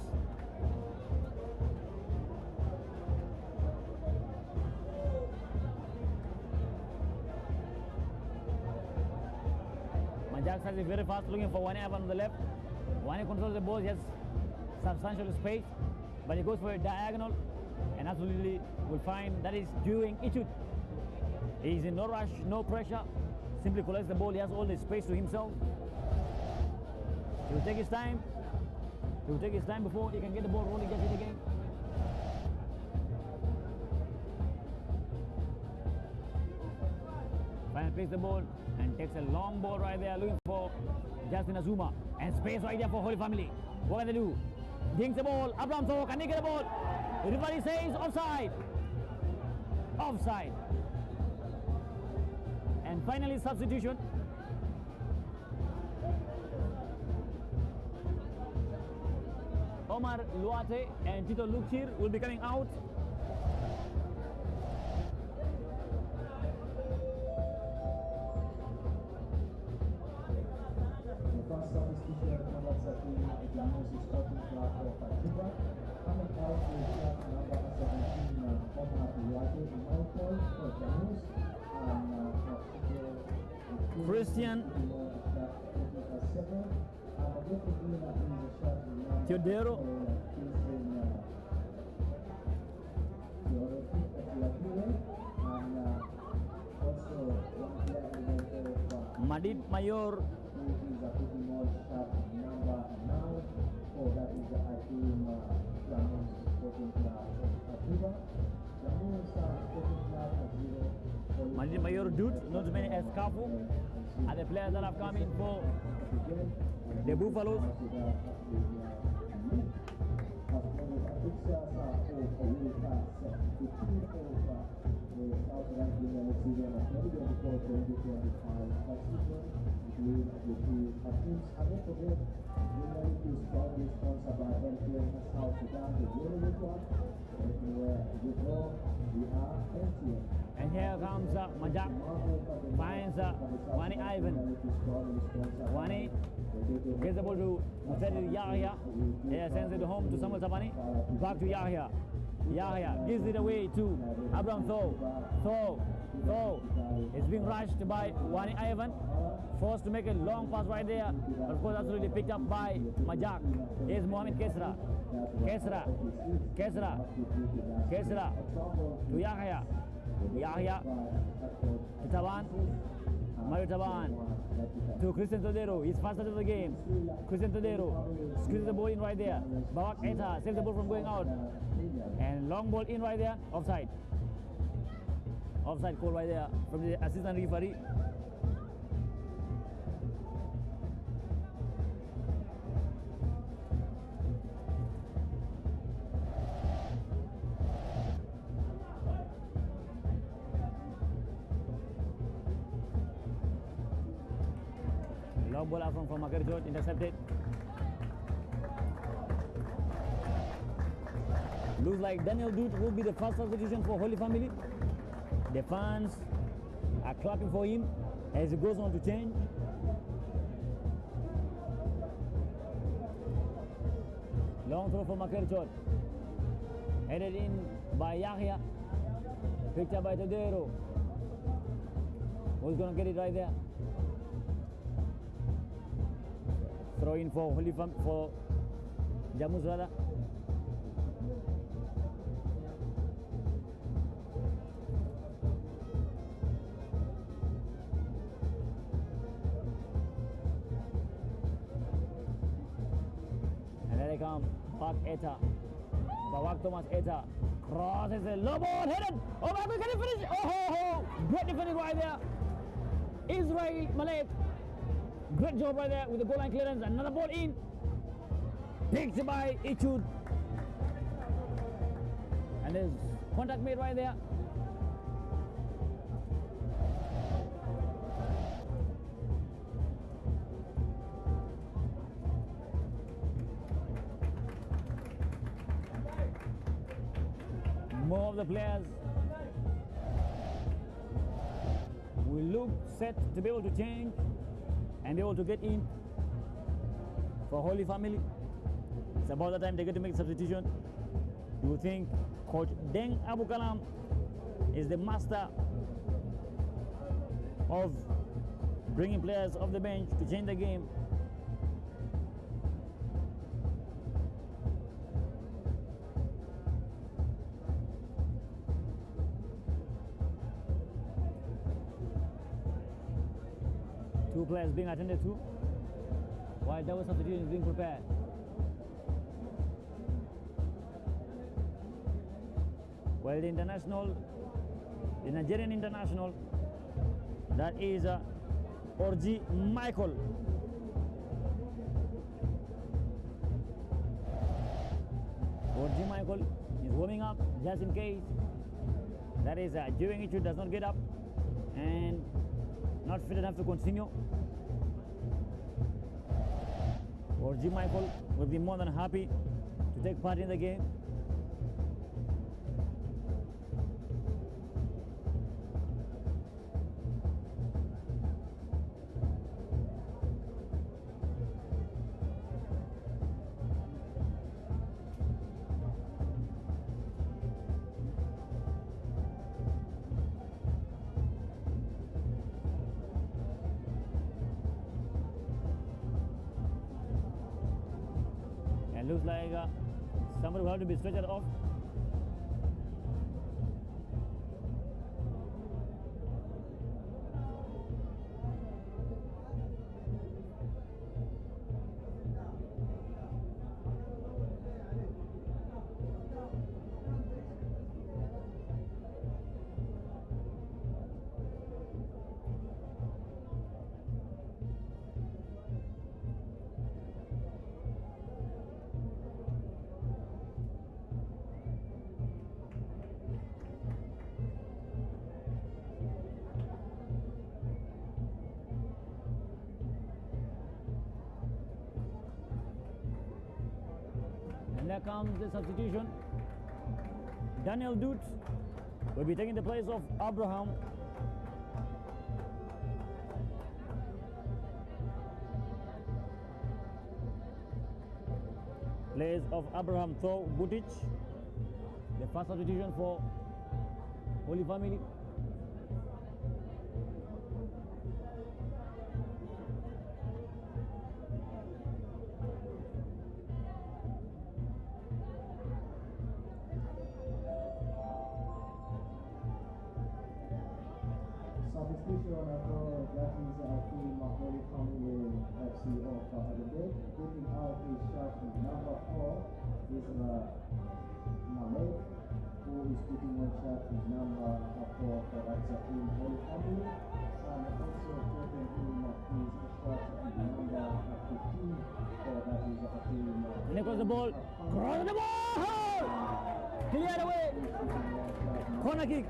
Speaker 1: Majak starts very fast, looking for Wani Ivan on the left. Wani controls the ball, he has substantial space, but he goes for a diagonal, and absolutely will find that is doing Ichut. He's in no rush, no pressure, simply collects the ball, he has all the space to himself. He will take his time. Before he can get the ball rolling, get it again. Finally plays the ball and takes a long ball right there, looking for Justin Azuma. And space right there for Holy Family. What can they do? Dinks the ball. Abraham Thaw, can he get the ball? The referee says offside. And finally substitution. Omar Luate and Tito Lukchir will be coming out.
Speaker 2: The first substitution covers the team at the JAMUS Sporting Club of Atiba. Coming out is number 17, Omar Luate, for JAMUS, and
Speaker 1: Christian Teodoro. Madid Mayor. Madid Mayor Dude, not many Escafu, and the players that have come in for the Buffaloes. And here comes Majak, finds Wani Ivan. Wani gets the ball to Yahya. He sends it home to Samuel Sabani. Back to Yahya. Yahya gives it away to Abraham Thaw. It's being rushed by Wani Ivan. Forced to make a long pass right there. But of course, absolutely picked up by Majak. Here's Mohamed Kesra. Kesra to Yahya. Yahya to Taban. Mario Taban to Christian Todero. He's faster to the game. Christian Todero squeezes the ball in right there. Bawak Eta saves the ball from going out. And long ball in right there. Offside. Offside call right there from the assistant referee. Long ball out from Makar George, intercepted. Looks like Daniel Dut will be the first substitution for Holy Family. The fans are clapping for him as he goes on to change. Long throw for Makar George. Headed in by Yahya. Picked up by Tadero. Who's going to get it right there? Throw in for Holy Family, for JAMUS rather. And there they come, Bak Eta. Bawak Thomas Eta crosses the low ball, headed. Oh my God, can he finish? Oh, ho, ho. Great defending right there. Israel Malek. Great job right there with the goal line clearance. Another ball in. Picked by Ichud. And there's contact made right there. More of the players will look set to be able to change and be able to get in for Holy Family. It's about the time they get to make substitution. You would think Coach Deng Abu Kalam is the master of bringing players off the bench to change the game. Two players being attended to while double substitution is being prepared. Well, the international, the Nigerian international, that is Orji Michael. Orji Michael is warming up just in case. That is during it does not get up and not fit enough to continue. Orji Michael will be more than happy to take part in the game. Looks like somebody will have to be stretched off. And there comes the substitution. Daniel Dut will be taking the place of Abraham. Place of Abraham Tho Butic, the first substitution for Holy Family.
Speaker 2: Substitution for that is team Holy Family FC of the day. Getting out is shot number 4 Malay, who is putting on shot is number 4 for that team, Holy Family, and also taking in his shot number 15 for that is a team.
Speaker 1: And across the ball, cross the ball! Clear away! Corner kick.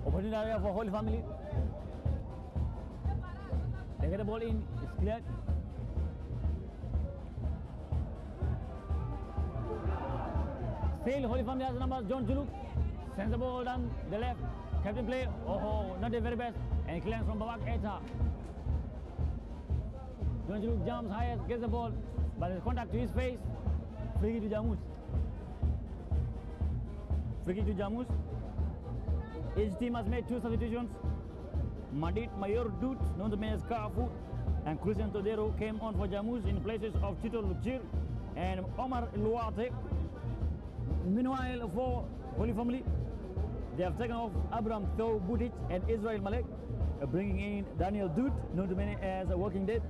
Speaker 1: Opportunity area for Holy Family. They get the ball in, it's cleared. Still, Holy Family has the numbers. John Juluk sends the ball down the left. Captain play. Oh, not the very best. And clearance from Babak Eta. John Juluk jumps highest, gets the ball, but there's contact to his face. Free kick to JAMUS. Free kick to JAMUS. Each team has made 2 substitutions. Madit Mayor Dut, known to me as Kafu, and Christian Todero came on for JAMUS in places of Tito Luchir and Omar Luate. Meanwhile, for Holy Family, they have taken off Abraham Tho Butic and Israel Malek, bringing in Daniel Dut, known to many as a Walking Dead,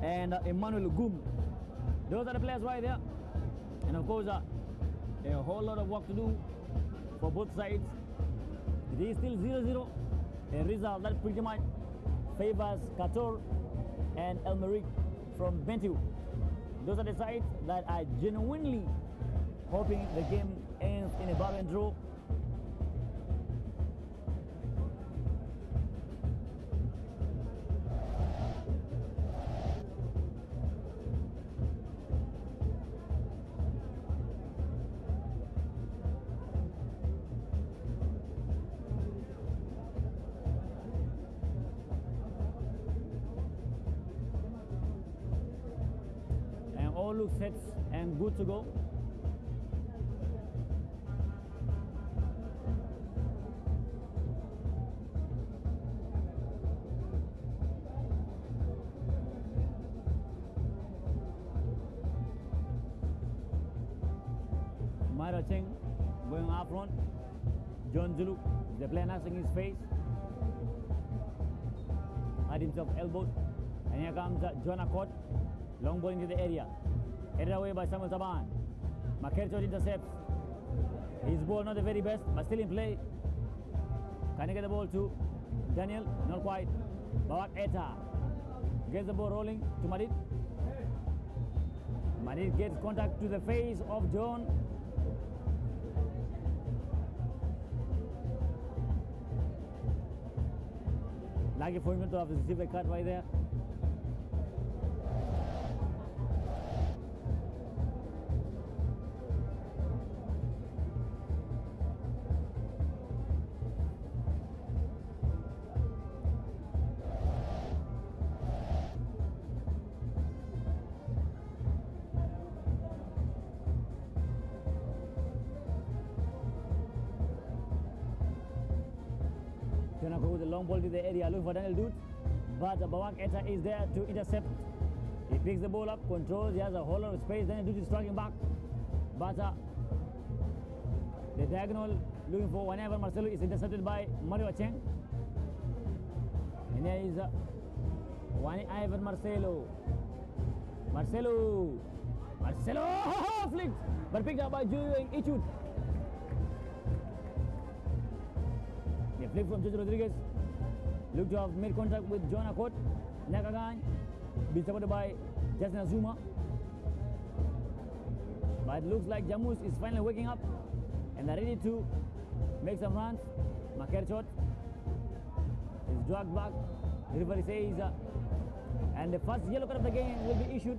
Speaker 1: and Emmanuel Gum. Those are the players right there. And of course, a whole lot of work to do for both sides. It is still 0-0, a result that pretty much favors Qatar and El Merrick from Bentiu. Those are the sides that are genuinely hoping the game ends in a barren draw. All look set and good to go. Myra Cheng going up front. John Zuluk, the player nursing his face, had himself elbowed, and here comes John Accord. Long ball into the area. Headed away by Samuel Taban. Makerchot intercepts. His ball not the very best, but still in play. Can he get the ball to Daniel? Not quite. Babak Eta gets the ball rolling to Madid. Madid gets contact to the face of John. Lucky for him to have received a cut right there. With the long ball to the area, looking for Daniel Dut, but Babak Eta is there to intercept. He picks the ball up, controls, he has a whole lot of space. Daniel Dut is striking back, but the diagonal looking for whenever Marcelo is intercepted by Mario Cheng. And there is Ivan Marcelo. Marcelo! Flicked, but picked up by Julio Ichut. A flick from Jose Rodriguez. Looked to have made contact with John Accord. Nakagan being supported by Justin Azuma. But it looks like JAMUS is finally waking up and they're ready to make some runs. Makerchot is dragged back. The referee says, and the first yellow card of the game will be issued.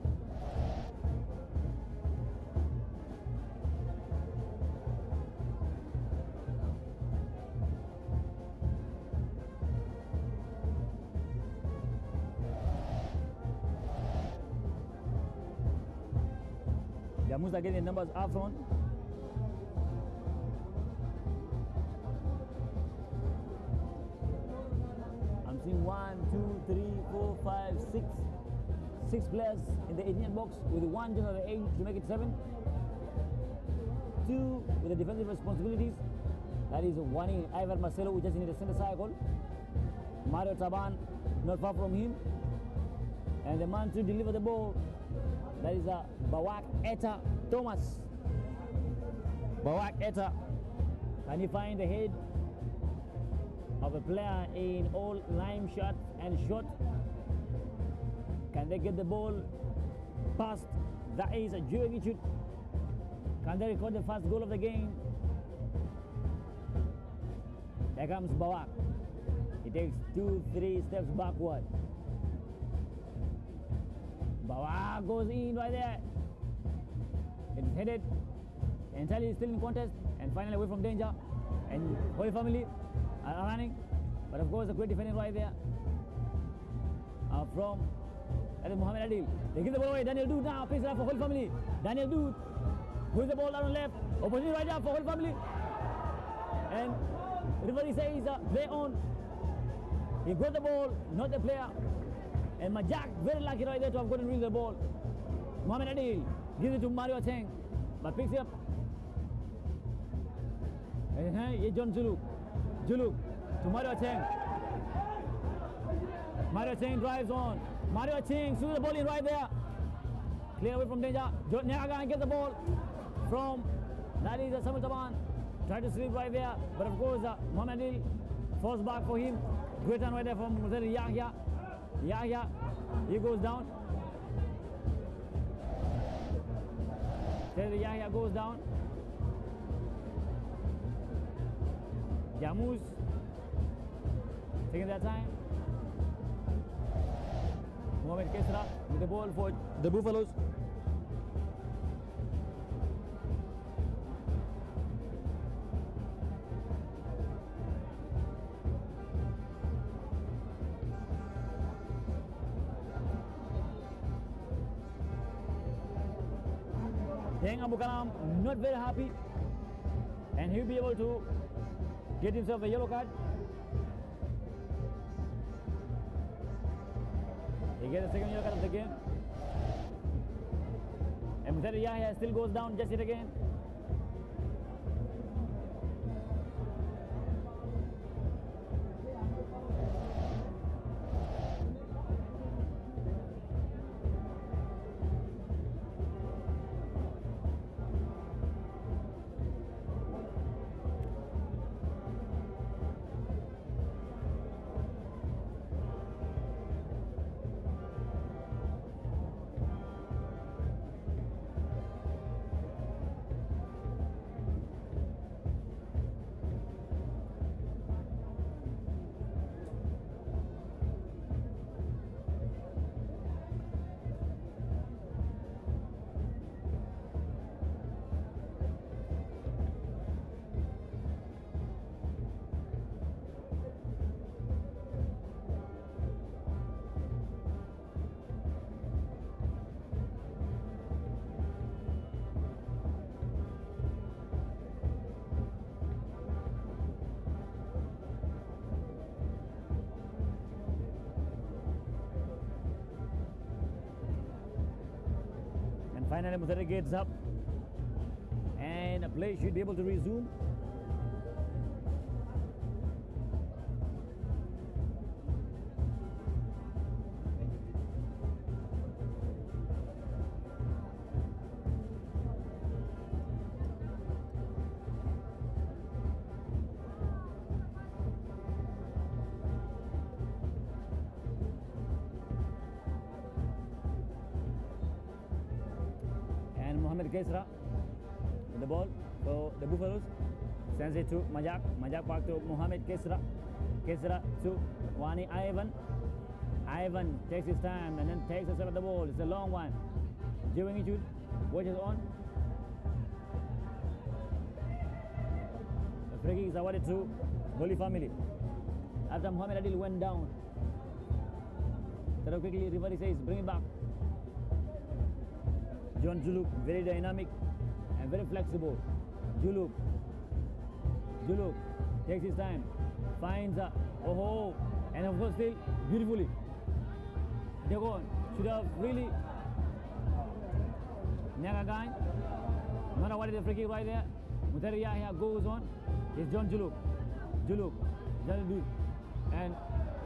Speaker 1: JAMUS are getting the numbers up front. I'm seeing 1, 2, 3, 4, 5, 6. 6 players in the 18 box with 1 just on the 8 to make it 7. 2 with the defensive responsibilities. That is Wani Ivan Marcelo, who just in the center circle. Mario Taban, not far from him. And the man to deliver the ball, that is Bawak Eta Thomas. Bawak Eta. Can you find the head of a player in all lime shot and shot? Can they get the ball past? That is a Joey shoot. Can they record the first goal of the game? There comes Bawak. He takes 2-3 steps backward. Bawak goes in right there. It's headed. Entirely still in contest and finally away from danger. And Holy Family are running. But of course, a great defending right there from that is Mohamed Adil. They give the ball away. Daniel Dood now plays it up for Holy Family. Daniel Dood puts the ball down on left. Opportunity right there for Holy Family. And referee says play on. He got the ball, not the player. And Majak very lucky right there to have gotten rid of the ball. Mohamed Adil gives it to Mario Cheng, but picks it up. And John Juluk. Juluk to Mario Cheng. Mario Cheng drives on. Mario Cheng shoots the ball in right there. Clear away from danger. John Nyaga gets the ball from, that is Samuel Taban. Try to sleep right there. But of course, Mohamed Adil falls back for him. Great run right there from Yahya. Yahya, he goes down. Yahya goes down. JAMUS taking their time. Mohamed Kesra with the ball for the Buffaloes. Deng Abu Kalam not very happy, and he'll be able to get himself a yellow card. He gets the second yellow card of the game. And Mutari Yahya still goes down just yet again. Finally, Mutare gets up and play should be able to resume. Kesra with the ball for the Buffaloes. Sends it to Majak. Majak back to Mohamed Kesra. Kesra to Wani Ivan. Ivan takes his time and then takes a shot at the ball. It's a long one. Jewing it watches on. The free kick is awarded to Holy Family. After Mohamed Adil went down. Tara quickly referee says bring it back. John Juluk, very dynamic and very flexible. Juluk takes his time, finds a and And of course, still beautifully. They go on. Should have really Nyaga guy. Not awarded the free kick right there. Muteri Yahya goes on. It's John Juluk. Juluk. Doesn't do it. And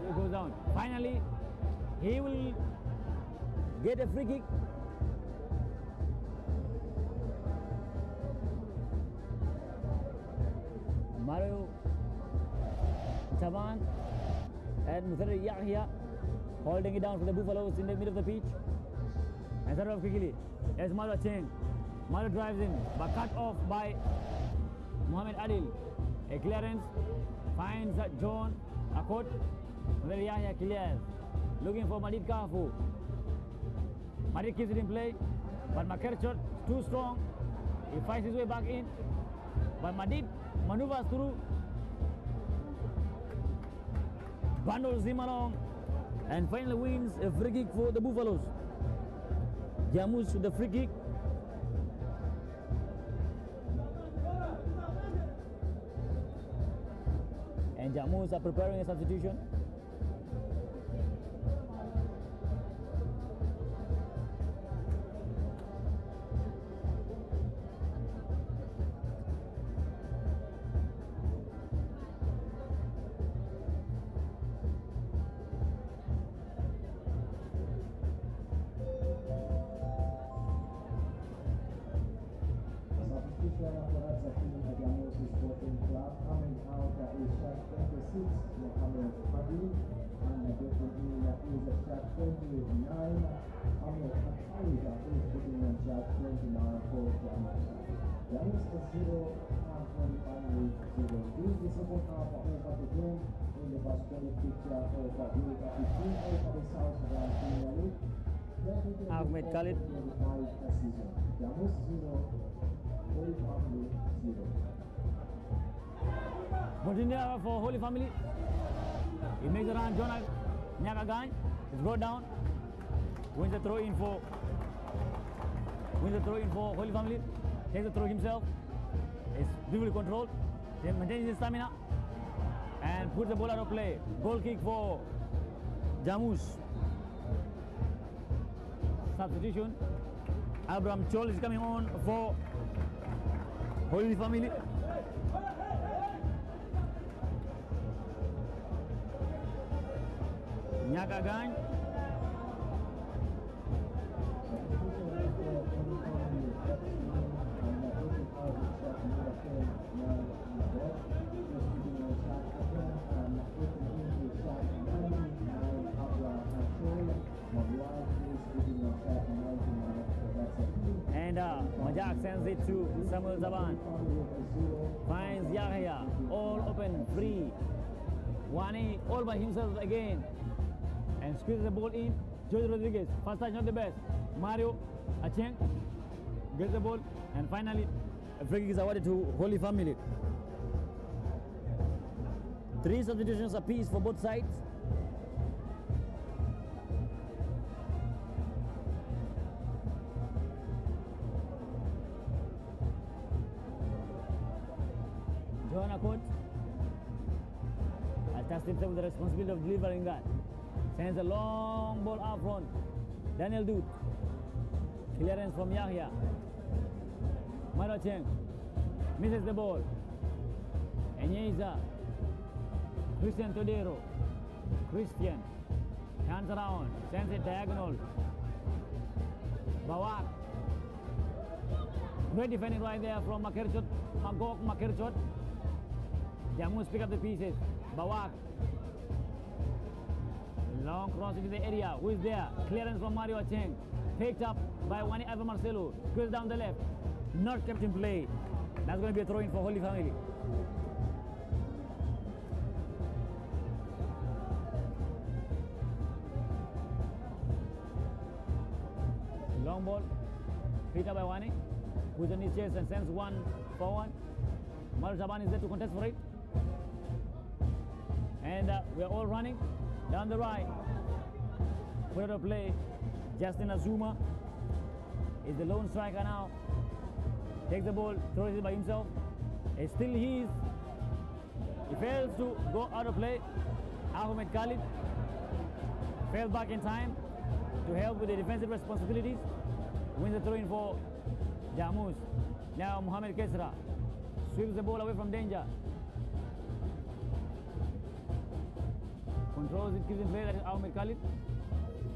Speaker 1: it goes down. Finally, he will get a free kick. Mario Chaban and Muteri Yahya holding it down for the Buffaloes in the middle of the pitch. And started off quickly. There's Mario Cheng. Mario drives in, but cut off by Mohamed Adil. A clearance finds John Akot. Muteri Yahya clears. Looking for Madid Kafu. Madid keeps it in play, but Makerchot too strong. He fights his way back in, but Madid maneuvers through, bundles him along, and finally wins a free kick for the Buffaloes. JAMUS with the free kick. And JAMUS are preparing a substitution. Ahmed Khalid. Continue for Holy Family. He makes a run. John Nyagagan is brought down. Wins the throw in for Holy Family. Takes the throw himself. It's beautifully controlled. He maintains his stamina and puts the ball out of play. Goal kick for JAMUS. Substitution. Abraham Chol is coming on for Holy Family. Nyaka Gang. And Majak sends it to Samuel Zaban. Finds Yahya, all open, free. Wani all by himself again. And squeezes the ball in. George Rodriguez, first touch not the best. Mario Acheng gets the ball. And finally, a free kick is awarded to Holy Family. 3 substitutions apiece for both sides. John Akot has tasked himself with the responsibility of delivering that. Sends a long ball out front. Daniel Dut. Clearance from Yahya. Maro Cheng misses the ball. Enyeza. Christian Todero. Christian turns around. Sends it diagonal. Bawak. Great defending right there from Makerchot. Magok Makerchot. JAMUS pick up the pieces. Bawak. Long cross into the area. Who is there? Clearance from Mario Acheng. Picked up by Wani Ivan Marcelo. Squeezed down the left. Not kept in play. That's going to be a throw in for Holy Family. Long ball. Picked up by Wani. Who's on his chest and sends one forward. Mario Zaban is there to contest for it. And we are all running down the right. Put out of play. Justin Azuma is the lone striker now. Takes the ball, throws it by himself. It's still his. He fails to go out of play. Ahmed Khalid fell back in time to help with the defensive responsibilities. Wins the throw-in for JAMUS. Now Mohamed Kesra sweeps the ball away from danger. Controls it, keeps in play, that is Ahmed Khalid.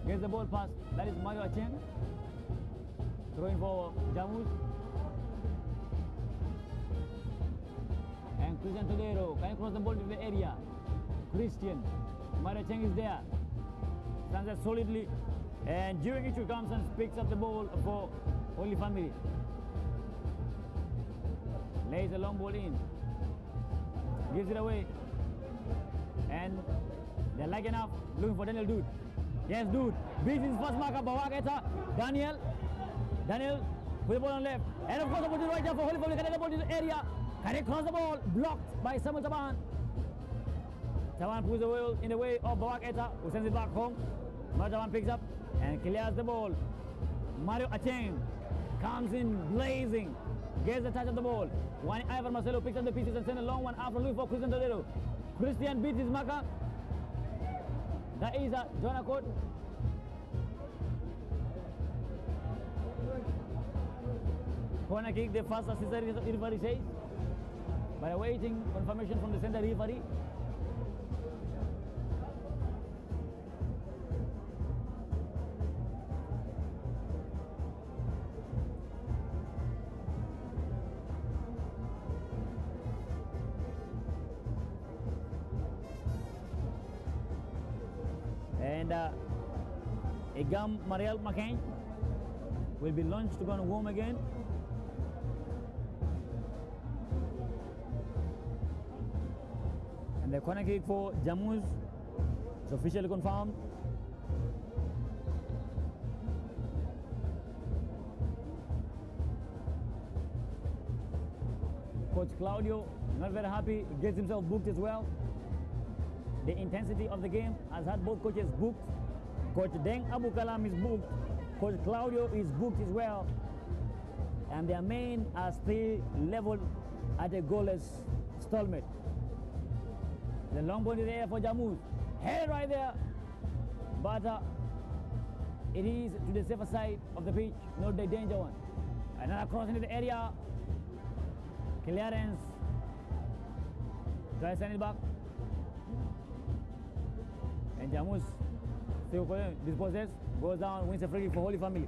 Speaker 1: Gets the ball pass, that is Mario Acheng. Throwing for JAMUS. And Christian Todero can cross the ball to the area. Christian, Mario Acheng is there. Stands there solidly. And during issue comes and picks up the ball for Holy Family. Lays a long ball in. Gives it away. And they're like enough looking for Daniel Dude. Yes, Dude. Beats his first marker, Bawak Eta. Daniel with the ball on left. And of course, the ball to the right there for Holy Family. Can get the ball to the area. Can they cross the ball? Blocked by Samuel Taban. Taban puts the ball in the way of Bawak Eta, who sends it back home. Mario Taban picks up and clears the ball. Mario Acheng comes in blazing. Gets the touch of the ball. One Ivan Marcelo picks up the pieces and sends a long one after looking for Christian Todero. Christian beats his marker. That is a Jonah Court. Corner kick, the first assistant referee says. By awaiting confirmation from the center referee. And Igam Mariel McCain will be launched to go on home again. And the corner kick for JAMUS is officially confirmed. Coach Claudio, not very happy, gets himself booked as well. The intensity of the game has had both coaches booked. Coach Deng Abu Kalam is booked. Coach Claudio is booked as well. And their men are still leveled at a goalless stalemate. The long ball in the air for JAMUS. Head right there. But it is to the safer side of the pitch, not the danger one. Another cross into the area. Clearance. Try to send it back. And JAMUS still disposes, goes down, wins a free kick for Holy Family.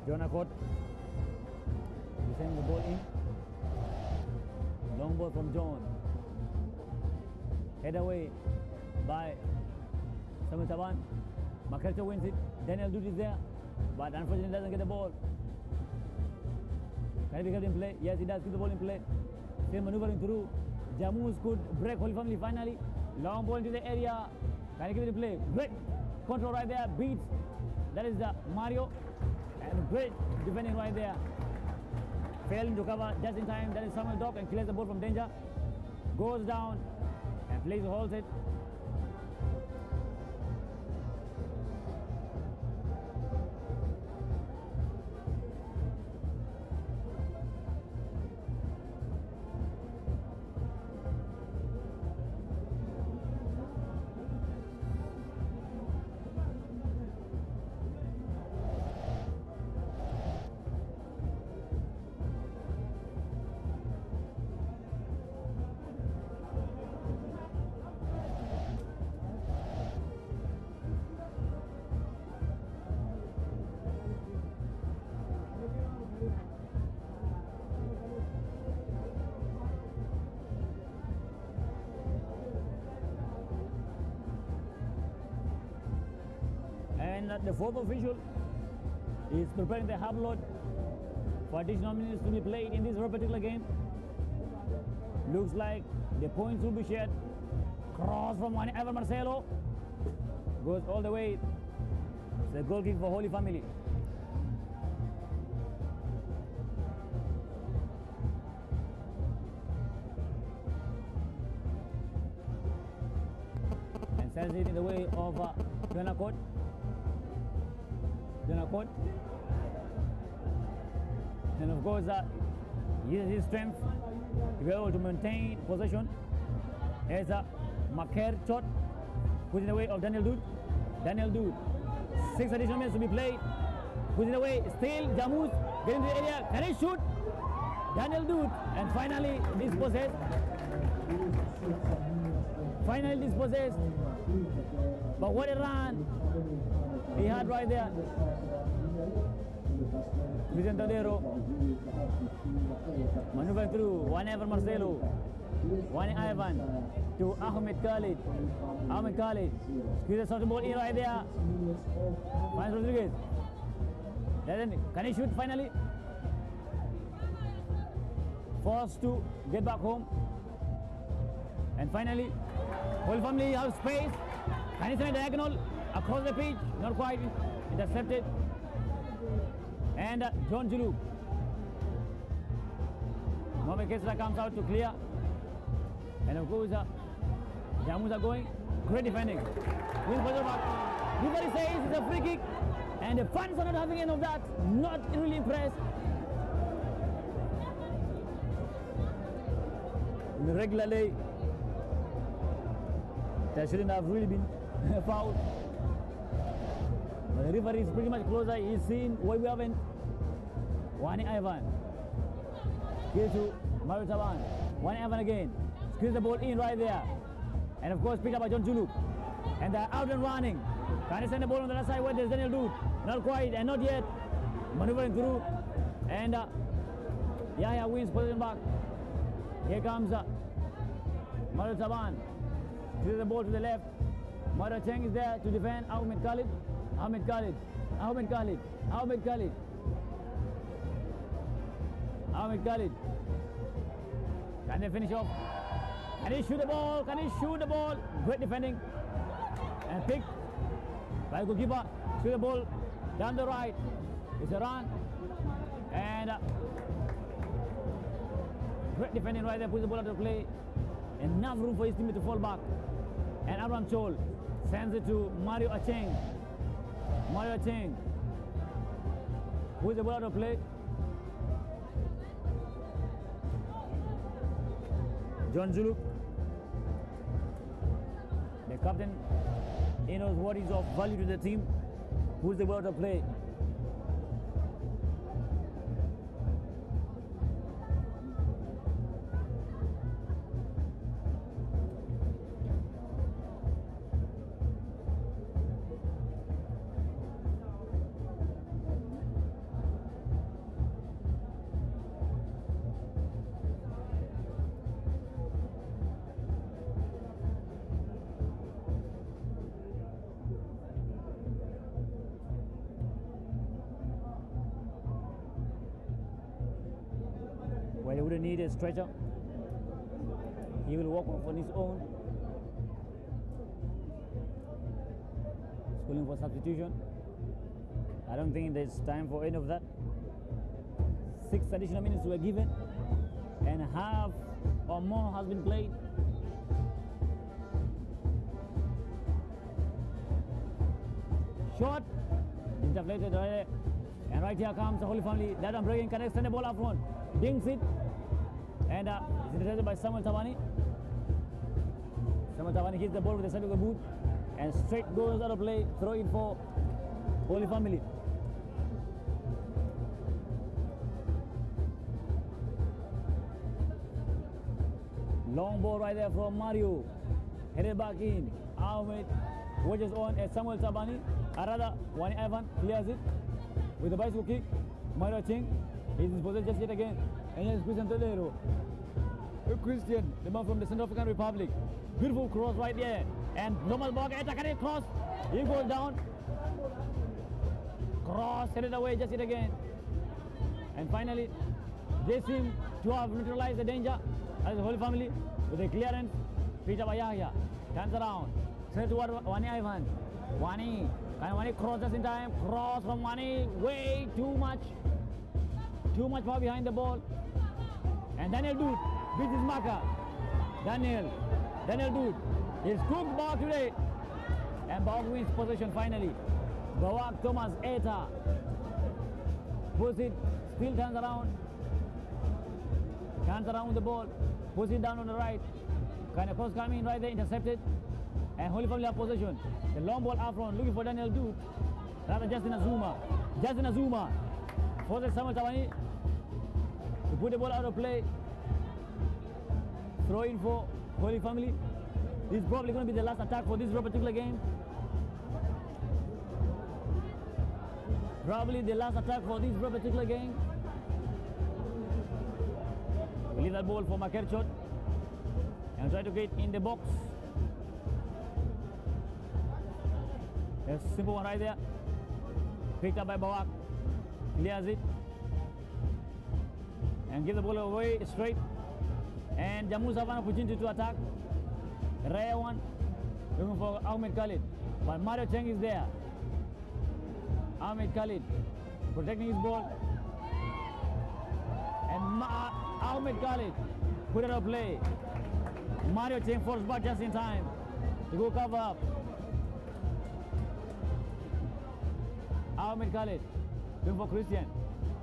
Speaker 1: Jonah Court. He's sending the ball in. Long ball from John. Head away by Samuel Taban. Makelcha wins it. Daniel Dude is there, but unfortunately doesn't get the ball. Can he be kept in play? Yes, he does keep the ball in play. Still maneuvering through. JAMUS could break Holy Family finally. Long ball into the area. Can he keep it in play? Great control right there. Beats. That is the Mario. And great defending right there. Failing to cover just in time. That is Samuel Dock and clears the ball from danger. Goes down. And plays holds it. And the fourth official is preparing the half load for additional minutes to be played in this particular game. Looks like the points will be shared. Cross from one Evan Marcelo. Goes all the way. It's a goal kick for Holy Family. sends it in the way of Jonakot. And of course, uses his strength to be able to maintain possession. There's a Maker shot, put in the way of Daniel Dude. 6 additional minutes to be played. Put in the way, still JAMUS getting to the area. Can he shoot? Daniel Dude, and finally dispossessed. But what a run he had right there. Christian Tadero maneuvering through. One Evan Marcelo, one Ivan to Ahmed Khalid. Squeezes out the ball in right there. Finds Rodriguez. Can he shoot finally? Forced to get back home. And finally, whole family have space. Can he send a diagonal across the pitch? Not quite. Intercepted. And John Julu. Mohamed Kesra comes out to clear. And of course, JAMUS are going. Great defending. Referee says it's a free kick. And the fans are not having any of that. Not really impressed. Regularly, that shouldn't have really been fouled. But the referee is pretty much closer. He's seen what we haven't. Wani Ivan. Here to Mario Taban. Wani Ivan again. Squeeze the ball in right there. And of course, picked up by John Juluk. And they're out and running. Can he send the ball on the left side where there's Daniel Dude? Not quite and not yet. Maneuvering through. And Yahya wins possession back. Here comes Mario Taban. Squeeze the ball to the left. Mario Cheng is there to defend Ahmed Khalid. Can they finish off? Can he shoot the ball? Great defending. And picked by the goalkeeper. Shoot the ball down the right. It's a run. And great defending right there. Puts the ball out of play. Enough room for his team to fall back. And Abraham Chol sends it to Mario Acheng. Puts the ball out of play. John Zuluk, the captain, he knows what is of value to the team. Puts the ball out of play. Well, he wouldn't need a stretcher. He will walk off on his own. Schooling for substitution. I don't think there's time for any of that. 6 additional minutes were given and half or more has been played. Shot interpolated right there. And right here comes the Holy Family. That I'm breaking, can extend the ball up front. Dings it. And it's intercepted by Samuel Tabani. Samuel Tabani hits the ball with the side of the boot. And straight goes out of play. Throw it for Holy Family. Long ball right there from Mario. Headed back in. Ahmed watches on as Samuel Tabani. Arada Wani Ivan clears it with the bicycle kick. Mario Ching is in possession just yet again. And here's Christian Tadero. Christian, the man from the Central African Republic. Beautiful cross right there. And normal ball attack cross. He goes down. Cross headed away just yet again. And finally, they seem to have neutralized the danger as the Holy Family with a clearance. Picked up by Yahya. Turns around. Sends toward Wani Ivan. Wani. And Wani crosses in time. Cross from Wani. Way too much. Too much power behind the ball. And Daniel Dude beats his marker. Daniel Dude is cooked ball today. And Bawak wins possession finally. Bawak Thomas Eta puts it, still turns around with the ball, puts it down on the right. Kind of cross coming right there, intercepted. And Holy Family have possession. The long ball out front, looking for Daniel Duke. Rather Justin Azuma. Justin Azuma forces Samuel Tawani to put the ball out of play. Throw in for Holy Family. This is probably going to be the last attack for this particular game. Probably the last attack for this particular game. We leave that ball for Makerchot and try to get in the box. A simple one right there. Picked up by Bawak. Clears it. And give the ball away straight. And JAMUS have an opportunity to attack. Rare one. Looking for Ahmed Khalid. But Mario Cheng is there. Ahmed Khalid protecting his ball. And Ahmed Khalid put it up play. Mario Cheng falls back just in time to go cover up. Ahmed Khalid looking for Christian.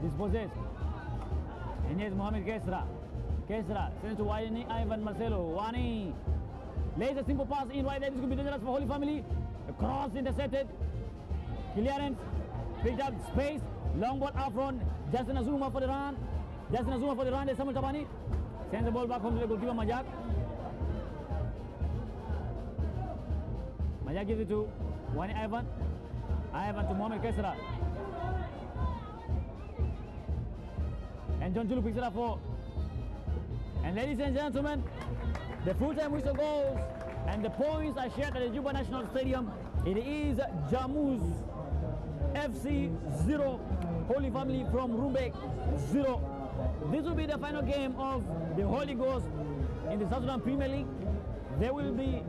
Speaker 1: Dispossessed. And here's Mohamed Kesra. Kesra sends to Wani Ivan Marcelo. Wani lays a simple pass in right there. This could be dangerous for Holy Family. A cross intercepted. Clearance. Picked up space. Long ball out front. Justin Azuma for the run. Justin Azuma for the run. There's Samuel Tabani. Sends the ball back home to the goalkeeper Majak. Majak gives it to Wani Ivan. Ivan to Mohamed Kesra. And John Chulu picks it up for. And ladies and gentlemen, the full-time whistle goes and the points are shared at the Juba National Stadium. It is JAMUS FC 0, Holy Family from Rumbek 0. This will be the final game of the Holy Ghost in the South Sudan Premier League. They will be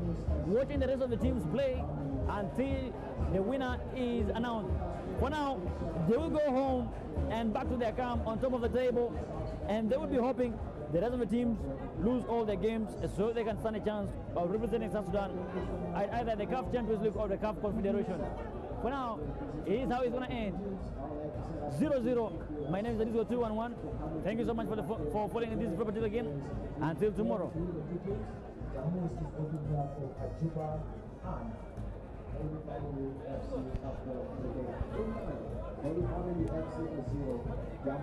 Speaker 1: watching the rest of the teams play until the winner is announced. For now, they will go home and back to their camp on top of the table, and they will be hoping the rest of the teams lose all their games so they can stand a chance of representing South Sudan at either the CAF Champions League or the CAF Confederation. For now, it is how it's going to end. 0-0. My name is Adisco 211. Thank you so much for following this particular game. Until tomorrow.
Speaker 2: Holy Family FC 0.